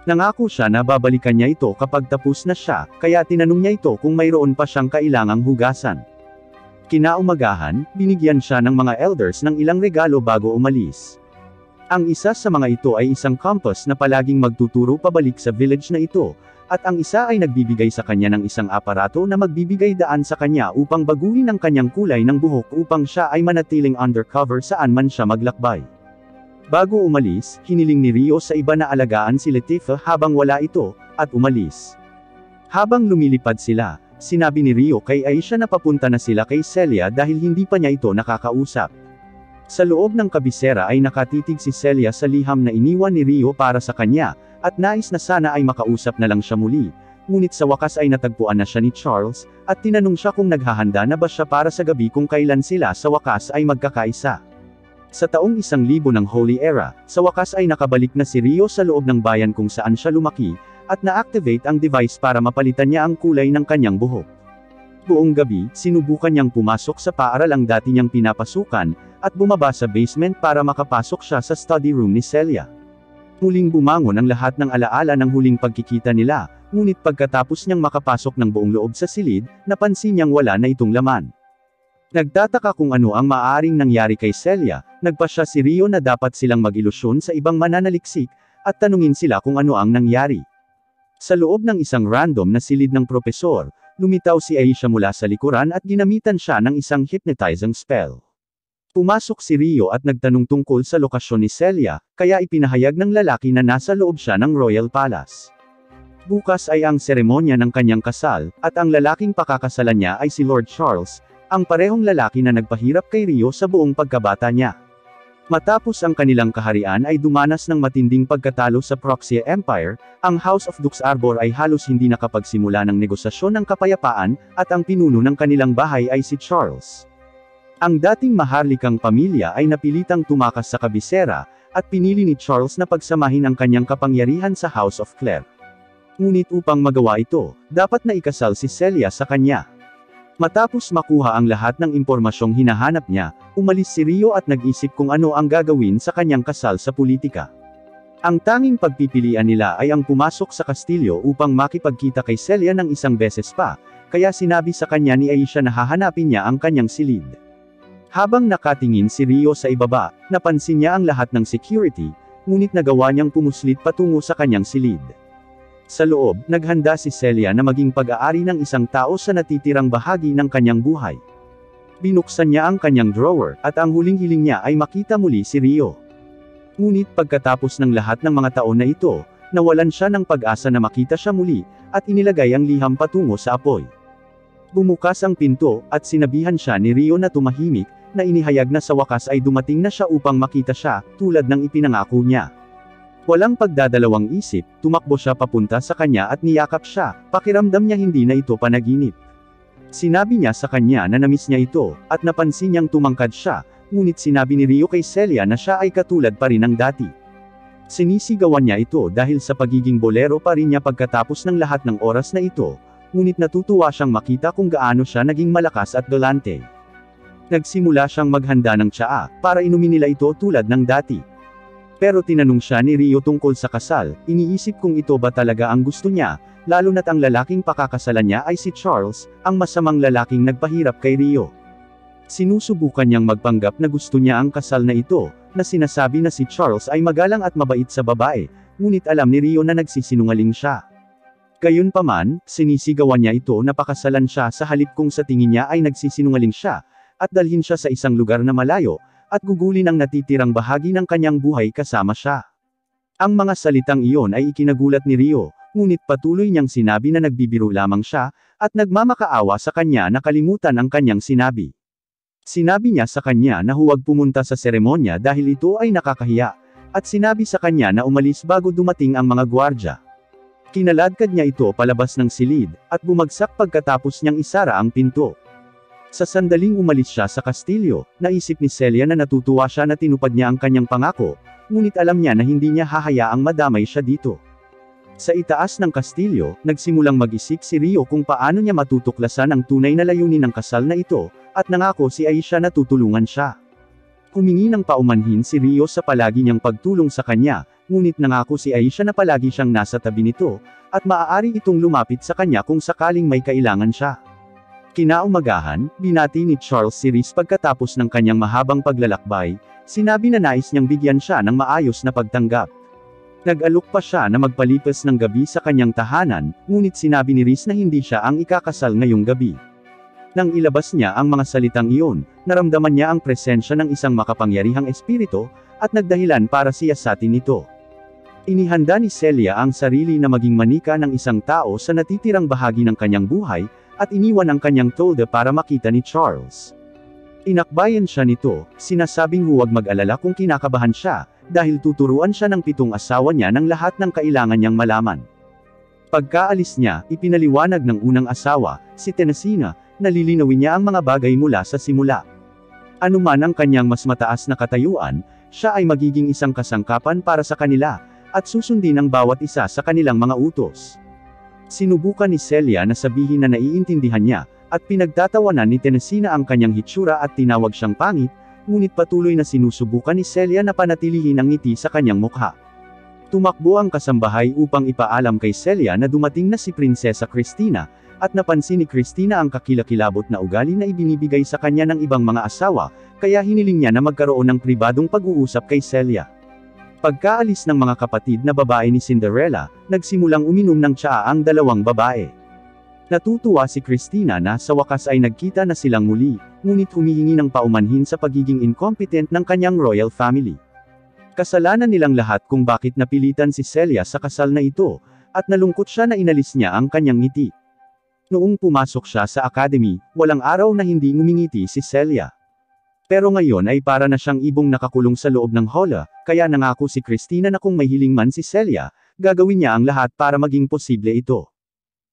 Nangako siya na babalikan niya ito kapag tapos na siya, kaya tinanong niya ito kung mayroon pa siyang kailangang hugasan. Kinaumagahan, binigyan siya ng mga elders ng ilang regalo bago umalis. Ang isa sa mga ito ay isang compass na palaging magtuturo pabalik sa village na ito, at ang isa ay nagbibigay sa kanya ng isang aparato na magbibigay daan sa kanya upang baguhin ang kanyang kulay ng buhok upang siya ay manatiling undercover saan man siya maglakbay. Bago umalis, hiniling ni Rio sa iba na alagaan si Latifah habang wala ito, at umalis. Habang lumilipad sila, sinabi ni Rio kay Aisha na papunta na sila kay Celia dahil hindi pa niya ito nakakausap. Sa loob ng kabisera ay nakatitig si Celia sa liham na iniwan ni Rio para sa kanya, at nais na sana ay makausap na lang siya muli, ngunit sa wakas ay natagpuan na siya ni Charles, at tinanong siya kung naghahanda na ba siya para sa gabi kung kailan sila sa wakas ay magkakaisa. Sa taong 1000 ng Holy Era, sa wakas ay nakabalik na si Rio sa loob ng bayan kung saan siya lumaki, at na-activate ang device para mapalitan niya ang kulay ng kanyang buhok. Buong gabi, sinubukan niyang pumasok sa paaral ang dati niyang pinapasukan, at bumaba sa basement para makapasok siya sa study room ni Celia. Muling bumangon ang lahat ng alaala ng huling pagkikita nila, ngunit pagkatapos niyang makapasok ng buong loob sa silid, napansin niyang wala na itong laman. Nagtataka kung ano ang maaaring nangyari kay Celia, nagpasya si Rio na dapat silang mag-ilusyon sa ibang mananaliksik, at tanungin sila kung ano ang nangyari. Sa loob ng isang random na silid ng propesor, lumitaw si Aisha mula sa likuran at ginamitan siya ng isang hypnotizing spell. Pumasok si Rio at nagtanong tungkol sa lokasyon ni Celia, kaya ipinahayag ng lalaki na nasa loob siya ng Royal Palace. Bukas ay ang seremonya ng kanyang kasal, at ang lalaking pakakasalan niya ay si Lord Charles, ang parehong lalaki na nagpahirap kay Rio sa buong pagkabata niya. Matapos ang kanilang kaharian ay dumanas ng matinding pagkatalo sa Proxia Empire, ang House of Dux Arbor ay halos hindi nakapagsimula ng negosasyon ng kapayapaan, at ang pinuno ng kanilang bahay ay si Charles. Ang dating maharlikang pamilya ay napilitang tumakas sa kabisera, at pinili ni Charles na pagsamahin ang kanyang kapangyarihan sa House of Clare. Ngunit upang magawa ito, dapat na ikasal si Celia sa kanya. Matapos makuha ang lahat ng impormasyong hinahanap niya, umalis si Rio at nag-isip kung ano ang gagawin sa kanyang kasal sa politika. Ang tanging pagpipilian nila ay ang pumasok sa kastilyo upang makipagkita kay Celia ng isang beses pa, kaya sinabi sa kanya ni Aisha na hahanapin niya ang kanyang silid. Habang nakatingin si Rio sa ibaba, napansin niya ang lahat ng security, ngunit nagawa niyang pumuslit patungo sa kanyang silid. Sa loob, naghanda si Celia na maging pag-aari ng isang tao sa natitirang bahagi ng kanyang buhay. Binuksan niya ang kanyang drawer, at ang huling hiling niya ay makita muli si Rio. Ngunit pagkatapos ng lahat ng mga taon na ito, nawalan siya ng pag-asa na makita siya muli, at inilagay ang liham patungo sa apoy. Bumukas ang pinto, at sinabihan siya ni Rio na tumahimik, na inihayag na sa wakas ay dumating na siya upang makita siya, tulad ng ipinangako niya. Walang pagdadalawang isip, tumakbo siya papunta sa kanya at niyakap siya, pakiramdam niya hindi na ito panaginip. Sinabi niya sa kanya na namiss niya ito, at napansin niyang tumangkad siya, ngunit sinabi ni Rio kay Celia na siya ay katulad pa rin ng dati. Sinisigawan niya ito dahil sa pagiging bolero pa rin niya pagkatapos ng lahat ng oras na ito, ngunit natutuwa siyang makita kung gaano siya naging malakas at galante. Nagsimula siyang maghanda ng tsaa, para inumin nila ito tulad ng dati. Pero tinanong siya ni Rio tungkol sa kasal, iniisip kung ito ba talaga ang gusto niya, lalo na't ang lalaking pakakasalan niya ay si Charles, ang masamang lalaking nagpahirap kay Rio. Sinusubukan niyang magpanggap na gusto niya ang kasal na ito, na sinasabi na si Charles ay magalang at mabait sa babae, ngunit alam ni Rio na nagsisinungaling siya. Gayunpaman, sinisigawan niya ito na pakasalan siya sa halip kung sa tingin niya ay nagsisinungaling siya, at dalhin siya sa isang lugar na malayo, at gugulin ang natitirang bahagi ng kanyang buhay kasama siya. Ang mga salitang iyon ay ikinagulat ni Rio, ngunit patuloy niyang sinabi na nagbibiro lamang siya, at nagmamakaawa sa kanya na kalimutan ang kanyang sinabi. Sinabi niya sa kanya na huwag pumunta sa seremonya dahil ito ay nakakahiya, at sinabi sa kanya na umalis bago dumating ang mga gwardya. Kinaladkad niya ito palabas ng silid, at bumagsak pagkatapos niyang isara ang pinto. Sa sandaling umalis siya sa kastilyo, naisip ni Celia na natutuwa siya na tinupad niya ang kanyang pangako, ngunit alam niya na hindi niya hahayaang madamay siya dito. Sa itaas ng kastilyo, nagsimulang mag-isip si Rio kung paano niya matutuklasan ang tunay na layunin ng kasal na ito, at nangako si Aisha na tutulungan siya. Humingi ng paumanhin si Rio sa palagi niyang pagtulong sa kanya, ngunit nangako si Aisha na palagi siyang nasa tabi nito, at maaari itong lumapit sa kanya kung sakaling may kailangan siya. Kinaumagahan, binati ni Charles si Reese pagkatapos ng kanyang mahabang paglalakbay, sinabi na nais niyang bigyan siya ng maayos na pagtanggap. Nag-alok pa siya na magpalipas ng gabi sa kanyang tahanan, ngunit sinabi ni Reese na hindi siya ang ikakasal ngayong gabi. Nang ilabas niya ang mga salitang iyon, naramdaman niya ang presensya ng isang makapangyarihang espiritu, at nagdahilan para siyasatin ito. Inihanda ni Celia ang sarili na maging manika ng isang tao sa natitirang bahagi ng kanyang buhay, at iniwan ang kanyang tolda para makita ni Charles. Inakbayan siya nito, sinasabing huwag mag-alala kung kinakabahan siya, dahil tuturuan siya ng 7 asawa niya ng lahat ng kailangan niyang malaman. Pagkaalis niya, ipinaliwanag ng unang asawa, si Tenesina, na lilinawin niya ang mga bagay mula sa simula. Anuman ang kanyang mas mataas na katayuan, siya ay magiging isang kasangkapan para sa kanila, at susundin ang bawat isa sa kanilang mga utos. Sinubukan ni Celia na sabihin na naiintindihan niya, at pinagtatawanan ni Tenesina ang kanyang hitsura at tinawag siyang pangit, ngunit patuloy na sinusubukan ni Celia na panatilihin ang ngiti sa kanyang mukha. Tumakbo ang kasambahay upang ipaalam kay Celia na dumating na si Prinsesa Cristina, at napansin ni Cristina ang kakilakilabot na ugali na ibinibigay sa kanya ng ibang mga asawa, kaya hiniling niya na magkaroon ng pribadong pag-uusap kay Celia. Pagkaalis ng mga kapatid na babae ni Cinderella, nagsimulang uminom ng tsaa ang dalawang babae. Natutuwa si Cristina na sa wakas ay nagkita na silang muli, ngunit humihingi ng paumanhin sa pagiging incompetent ng kanyang royal family. Kasalanan nilang lahat kung bakit napilitan si Celia sa kasal na ito, at nalungkot siya na inalis niya ang kanyang ngiti. Noong pumasok siya sa academy, walang araw na hindi ngumingiti si Celia. Pero ngayon ay para na siyang ibong nakakulong sa loob ng hola, kaya nangako si Cristina na kung may hiling man si Celia, gagawin niya ang lahat para maging posible ito.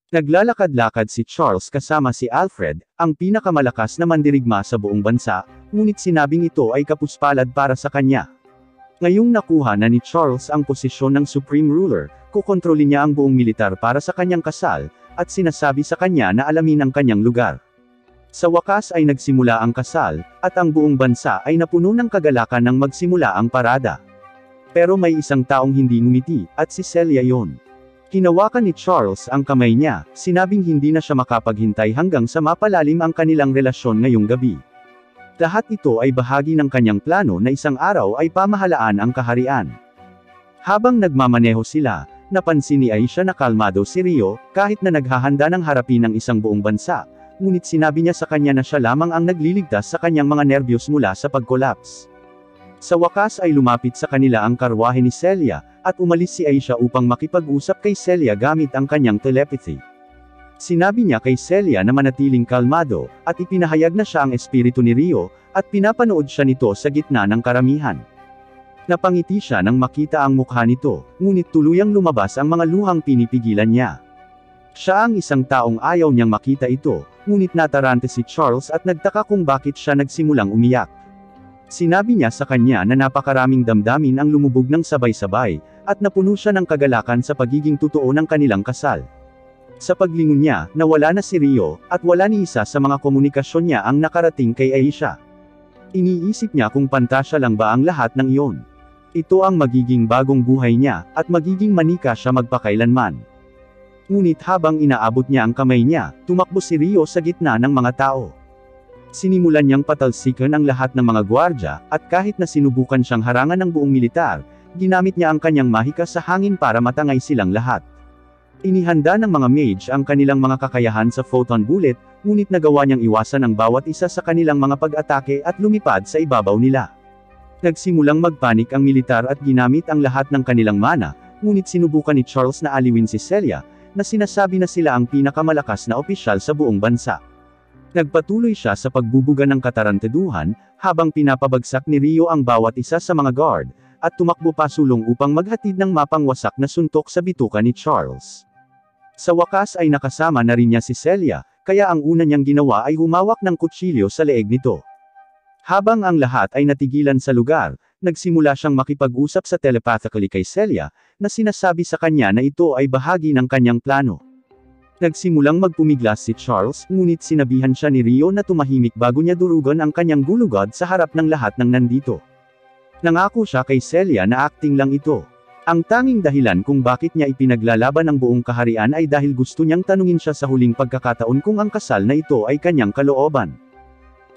Naglalakad-lakad si Charles kasama si Alfred, ang pinakamalakas na mandirigma sa buong bansa, ngunit sinabing ito ay kapuspalad para sa kanya. Ngayong nakuha na ni Charles ang posisyon ng Supreme Ruler, kukontrolin niya ang buong militar para sa kanyang kasal, at sinasabi sa kanya na alamin ang kanyang lugar. Sa wakas ay nagsimula ang kasal, at ang buong bansa ay napuno ng kagalakan nang magsimula ang parada. Pero may isang taong hindi ngumiti, at si Celia yon. Hinawakan ni Charles ang kamay niya, sinabing hindi na siya makapaghintay hanggang sa mapalalim ang kanilang relasyon ngayong gabi. Lahat ito ay bahagi ng kanyang plano na isang araw ay pamahalaan ang kaharian. Habang nagmamaneho sila, napansin ni Aisha na kalmado si Rio, kahit na naghahanda ng harapin ang isang buong bansa, ngunit sinabi niya sa kanya na siya lamang ang nagliligtas sa kanyang mga nerbiyos mula sa pag-collapse. Sa wakas ay lumapit sa kanila ang karwahe ni Celia, at umalis si Aisha upang makipag-usap kay Celia gamit ang kanyang telepathy. Sinabi niya kay Celia na manatiling kalmado, at ipinahayag na siya ang espiritu ni Rio, at pinapanood siya nito sa gitna ng karamihan. Napangiti siya nang makita ang mukha nito, ngunit tuluyang lumabas ang mga luhang pinipigilan niya. Siya ang isang taong ayaw niyang makita ito, ngunit natarante si Charles at nagtaka kung bakit siya nagsimulang umiyak. Sinabi niya sa kanya na napakaraming damdamin ang lumubog ng sabay-sabay, at napuno siya ng kagalakan sa pagiging totoo ng kanilang kasal. Sa paglingon niya, nawala na si Rio, at wala ni isa sa mga komunikasyon niya ang nakarating kay Aisha. Iniisip niya kung pantasya lang ba ang lahat ng iyon. Ito ang magiging bagong buhay niya, at magiging manika siya magpakailanman. Ngunit habang inaabot niya ang kamay niya, tumakbo si Rio sa gitna ng mga tao. Sinimulan niyang patalsikan ang lahat ng mga gwardya, at kahit na sinubukan siyang harangan ng buong militar, ginamit niya ang kanyang mahika sa hangin para matangay silang lahat. Inihanda ng mga mage ang kanilang mga kakayahan sa photon bullet, ngunit nagawa niyang iwasan ang bawat isa sa kanilang mga pag-atake at lumipad sa ibabaw nila. Nagsimulang magpanik ang militar at ginamit ang lahat ng kanilang mana, ngunit sinubukan ni Charles na aliwin si Celia, na sinasabi na sila ang pinakamalakas na opisyal sa buong bansa. Nagpatuloy siya sa pagbubuga ng katarantaduhan, habang pinapabagsak ni Rio ang bawat isa sa mga guard, at tumakbo pasulong upang maghatid ng mapangwasak na suntok sa bituka ni Charles. Sa wakas ay nakasama na rin niya si Celia, kaya ang una niyang ginawa ay humawak ng kutsilyo sa leeg nito. Habang ang lahat ay natigilan sa lugar, nagsimula siyang makipag-usap sa telepathically kay Celia, na sinasabi sa kanya na ito ay bahagi ng kanyang plano. Nagsimulang magpumiglas si Charles, ngunit sinabihan siya ni Rio na tumahimik bago niya durugan ang kanyang gulugod sa harap ng lahat ng nandito. Nangako siya kay Celia na acting lang ito. Ang tanging dahilan kung bakit niya ipinaglalaban ang buong kaharian ay dahil gusto niyang tanungin siya sa huling pagkakataon kung ang kasal na ito ay kanyang kalooban.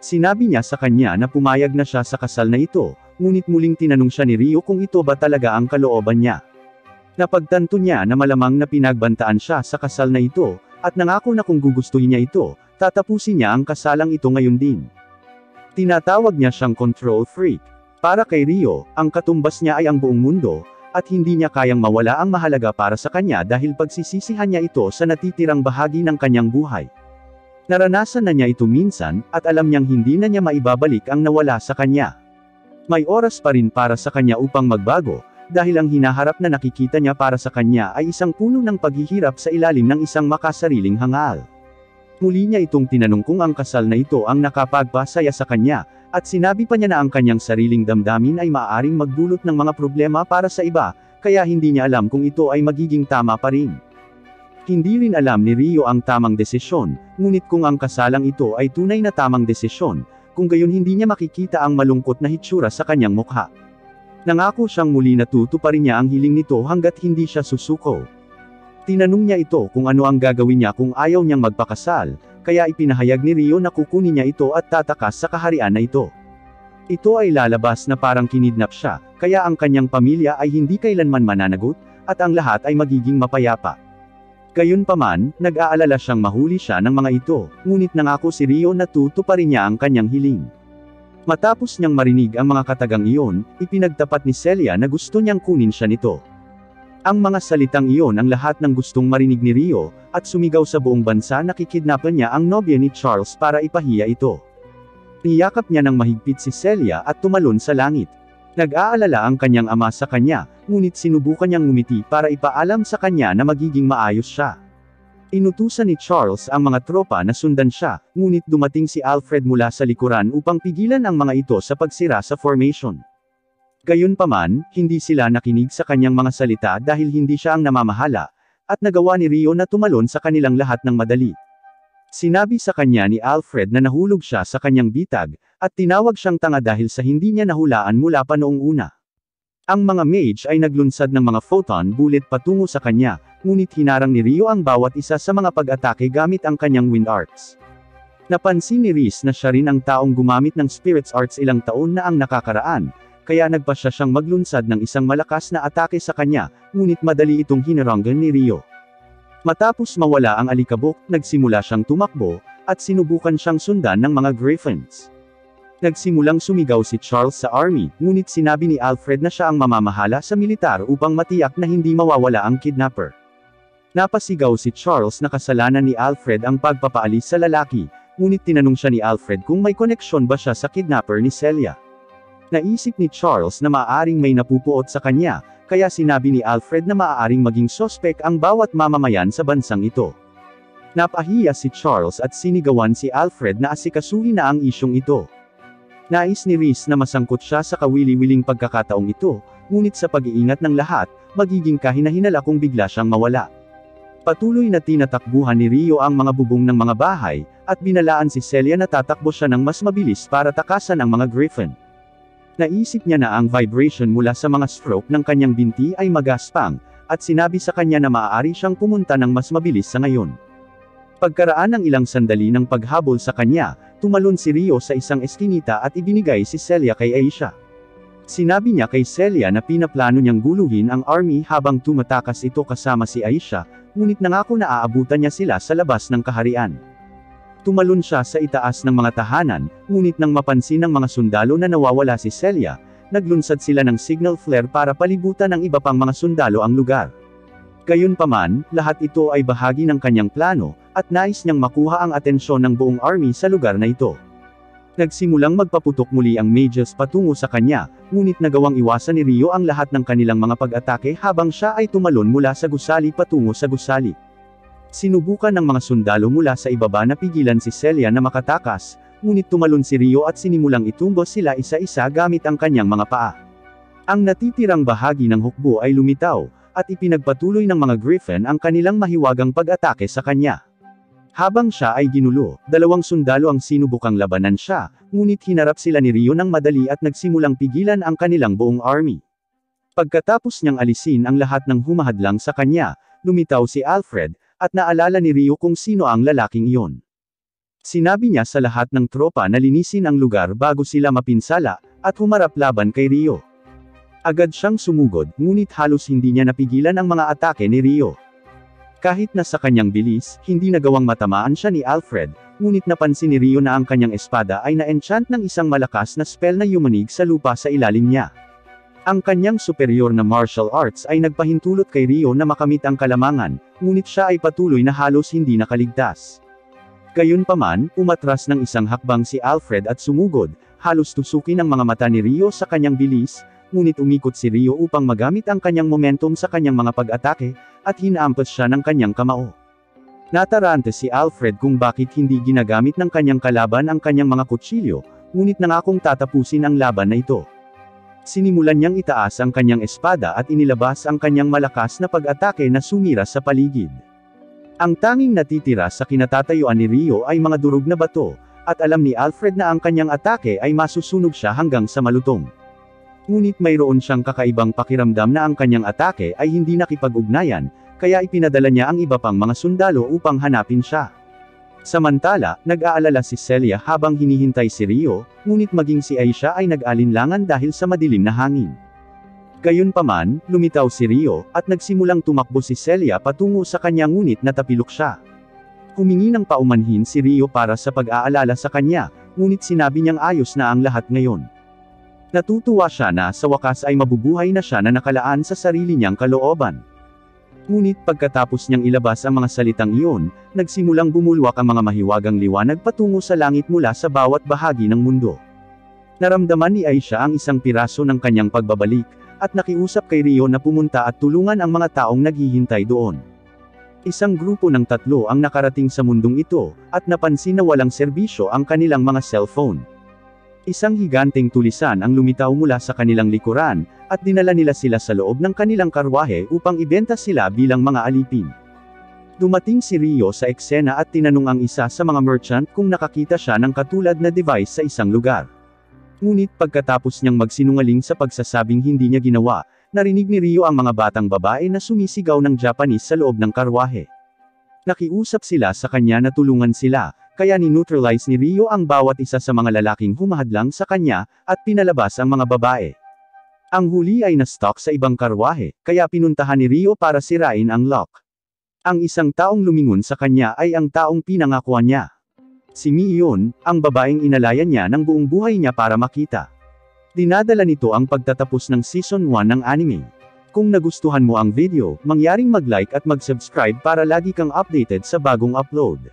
Sinabi niya sa kanya na pumayag na siya sa kasal na ito, ngunit muling tinanong siya ni Rio kung ito ba talaga ang kalooban niya. Napagtanto niya na malamang na pinagbantaan siya sa kasal na ito, at nangako na kung gugustuhin niya ito, tatapusin niya ang kasalang ito ngayon din. Tinatawag niya siyang control freak. Para kay Rio, ang katumbas niya ay ang buong mundo, at hindi niya kayang mawala ang mahalaga para sa kanya dahil pagsisisihan niya ito sa natitirang bahagi ng kanyang buhay. Naranasan na niya ito minsan, at alam niyang hindi na niya maibabalik ang nawala sa kanya. May oras pa rin para sa kanya upang magbago, dahil ang hinaharap na nakikita niya para sa kanya ay isang puno ng paghihirap sa ilalim ng isang makasariling hangal. Muli niya itong tinanong kung ang kasal na ito ang nakapagpasaya sa kanya, at sinabi pa niya na ang kanyang sariling damdamin ay maaaring magdulot ng mga problema para sa iba, kaya hindi niya alam kung ito ay magiging tama pa rin. Hindi rin alam ni Rio ang tamang desisyon, ngunit kung ang kasalang ito ay tunay na tamang desisyon, kung gayon hindi niya makikita ang malungkot na hitsura sa kanyang mukha. Nangako siyang muli na tutuparin niya ang hiling nito hanggat hindi siya susuko. Tinanong niya ito kung ano ang gagawin niya kung ayaw niyang magpakasal, kaya ipinahayag ni Rio na kukunin niya ito at tatakas sa kaharian na ito. Ito ay lalabas na parang kinidnap siya, kaya ang kanyang pamilya ay hindi kailanman mananagot, at ang lahat ay magiging mapayapa. Gayunpaman, nag-aalala siyang mahuli siya ng mga ito, ngunit nangako si Rio na tutuparin niya ang kanyang hiling. Matapos niyang marinig ang mga katagang iyon, ipinagtapat ni Celia na gusto niyang kunin siya nito. Ang mga salitang iyon ang lahat ng gustong marinig ni Rio, at sumigaw sa buong bansa na kikidnapan niya ang nobya ni Charles para ipahiya ito. Niyakap niya ng mahigpit si Celia at tumalon sa langit. Nag-aalala ang kanyang ama sa kanya, ngunit sinubukan niyang ngumiti para ipaalam sa kanya na magiging maayos siya. Inutusan ni Charles ang mga tropa na sundan siya, ngunit dumating si Alfred mula sa likuran upang pigilan ang mga ito sa pagsira sa formation. Gayunpaman, hindi sila nakinig sa kanyang mga salita dahil hindi siya ang namamahala, at nagawa ni Rio na tumalon sa kanilang lahat ng madali. Sinabi sa kanya ni Alfred na nahulog siya sa kanyang bitag, at tinawag siyang tanga dahil sa hindi niya nahulaan mula pa noong una. Ang mga mage ay naglunsad ng mga photon bullet patungo sa kanya, ngunit hinarang ni Rio ang bawat isa sa mga pag-atake gamit ang kanyang wind arts. Napansin ni Reese na siya rin ang taong gumamit ng spirits arts ilang taon na ang nakakaraan, kaya nagpasya siyang maglunsad ng isang malakas na atake sa kanya, ngunit madali itong hinaranggan ni Rio. Matapos mawala ang alikabok, nagsimula siyang tumakbo, at sinubukan siyang sundan ng mga Griffins. Nagsimulang sumigaw si Charles sa army, ngunit sinabi ni Alfred na siya ang mamamahala sa militar upang matiyak na hindi mawawala ang kidnapper. Napasigaw si Charles na kasalanan ni Alfred ang pagpapaalis sa lalaki, ngunit tinanong siya ni Alfred kung may koneksyon ba siya sa kidnapper ni Celia. Naisip ni Charles na maaaring may napupuot sa kanya, kaya sinabi ni Alfred na maaaring maging sospek ang bawat mamamayan sa bansang ito. Napahiya si Charles at sinigawan si Alfred na asikasuhin na ang isyong ito. Nais ni Reese na masangkot siya sa kawili-wiling pagkakataong ito, ngunit sa pag-iingat ng lahat, magiging kahina-hinala kung bigla siyang mawala. Patuloy na tinatakbuhan ni Rio ang mga bubong ng mga bahay, at binalaan si Celia na tatakbo siya ng mas mabilis para takasan ang mga Griffin. Naisip niya na ang vibration mula sa mga stroke ng kanyang binti ay magaspang, at sinabi sa kanya na maaari siyang pumunta ng mas mabilis sa ngayon. Pagkaraan ng ilang sandali ng paghabol sa kanya, tumalon si Rio sa isang eskinita at ibinigay si Celia kay Aisha. Sinabi niya kay Celia na pinaplano niyang guluhin ang army habang tumatakas ito kasama si Aisha, ngunit nangako na aabutan niya sila sa labas ng kaharian. Tumalon siya sa itaas ng mga tahanan, ngunit nang mapansin ng mga sundalo na nawawala si Celia, naglunsad sila ng signal flare para palibutan ng iba pang mga sundalo ang lugar. Gayunpaman, lahat ito ay bahagi ng kanyang plano, at nais niyang makuha ang atensyon ng buong army sa lugar na ito. Nagsimulang magpaputok muli ang mages patungo sa kanya, ngunit nagawang iwasan ni Rio ang lahat ng kanilang mga pag-atake habang siya ay tumalon mula sa gusali patungo sa gusali. Sinubukan ng mga sundalo mula sa ibaba na pigilan si Celia na makatakas, ngunit tumalon si Rio at sinimulang itumbos sila isa-isa gamit ang kanyang mga paa. Ang natitirang bahagi ng hukbo ay lumitaw, at ipinagpatuloy ng mga Griffin ang kanilang mahiwagang pag-atake sa kanya. Habang siya ay ginulo, 2 sundalo ang sinubukang labanan siya, ngunit hinarap sila ni Rio ng madali at nagsimulang pigilan ang kanilang buong army. Pagkatapos niyang alisin ang lahat ng humahadlang sa kanya, lumitaw si Alfred, at naalala ni Rio kung sino ang lalaking iyon. Sinabi niya sa lahat ng tropa na linisin ang lugar bago sila mapinsala, at humarap laban kay Rio. Agad siyang sumugod, ngunit halos hindi niya napigilan ang mga atake ni Rio. Kahit na sa kanyang bilis, hindi nagawang matamaan siya ni Alfred, ngunit napansin ni Rio na ang kanyang espada ay na-enchant ng isang malakas na spell na yumanig sa lupa sa ilalim niya. Ang kanyang superior na martial arts ay nagpahintulot kay Rio na makamit ang kalamangan, ngunit siya ay patuloy na halos hindi nakaligtas. Gayunpaman, umatras ng isang hakbang si Alfred at sumugod, halos tusukin ang mga mata ni Rio sa kanyang bilis, ngunit umikot si Rio upang magamit ang kanyang momentum sa kanyang mga pag-atake, at hinaampas siya ng kanyang kamao. Natarante si Alfred kung bakit hindi ginagamit ng kanyang kalaban ang kanyang mga kutsilyo, ngunit nangakong tatapusin ang laban na ito. Sinimulan niyang itaas ang kanyang espada at inilabas ang kanyang malakas na pag-atake na sumira sa paligid. Ang tanging natitira sa kinatatayuan ni Rio ay mga durog na bato, at alam ni Alfred na ang kanyang atake ay masusunog siya hanggang sa malutong. Ngunit mayroon siyang kakaibang pakiramdam na ang kanyang atake ay hindi nakipag-ugnayan, kaya ipinadala niya ang iba pang mga sundalo upang hanapin siya. Samantala, nag-aalala si Celia habang hinihintay si Rio, ngunit maging si Aisha ay nag-alinlangan dahil sa madilim na hangin. Gayunpaman, lumitaw si Rio, at nagsimulang tumakbo si Celia patungo sa kanya ngunit natapilok siya. Humingi ng paumanhin si Rio para sa pag-aalala sa kanya, ngunit sinabi niyang ayos na ang lahat ngayon. Natutuwa siya na sa wakas ay mabubuhay na siya na nakalaan sa sarili niyang kalooban. Ngunit pagkatapos niyang ilabas ang mga salitang iyon, nagsimulang bumulwak ang mga mahiwagang liwanag patungo sa langit mula sa bawat bahagi ng mundo. Naramdaman ni Aisha ang isang piraso ng kanyang pagbabalik, at nakiusap kay Rio na pumunta at tulungan ang mga taong naghihintay doon. Isang grupo ng 3 ang nakarating sa mundong ito, at napansin na walang serbisyo ang kanilang mga cellphone. Isang higanteng tulisan ang lumitaw mula sa kanilang likuran, at dinala nila sila sa loob ng kanilang karwahe upang ibenta sila bilang mga alipin. Dumating si Rio sa eksena at tinanong ang isa sa mga merchant kung nakakita siya ng katulad na device sa isang lugar. Ngunit pagkatapos niyang magsinungaling sa pagsasabing hindi niya ginawa, narinig ni Rio ang mga batang babae na sumisigaw ng Japanese sa loob ng karwahe. Nakiusap sila sa kanya na tulungan sila, kaya ni-neutralize ni Rio ang bawat isa sa mga lalaking humahadlang sa kanya, at pinalabas ang mga babae. Ang huli ay na-stock sa ibang karwahe, kaya pinuntahan ni Rio para sirain ang lock. Ang isang taong lumingon sa kanya ay ang taong pinangakuan niya. Si Mi iyon, ang babaeng inalayan niya ng buong buhay niya para makita. Dinadala nito ang pagtatapos ng Season 1 ng anime. Kung nagustuhan mo ang video, mangyaring mag-like at mag-subscribe para lagi kang updated sa bagong upload.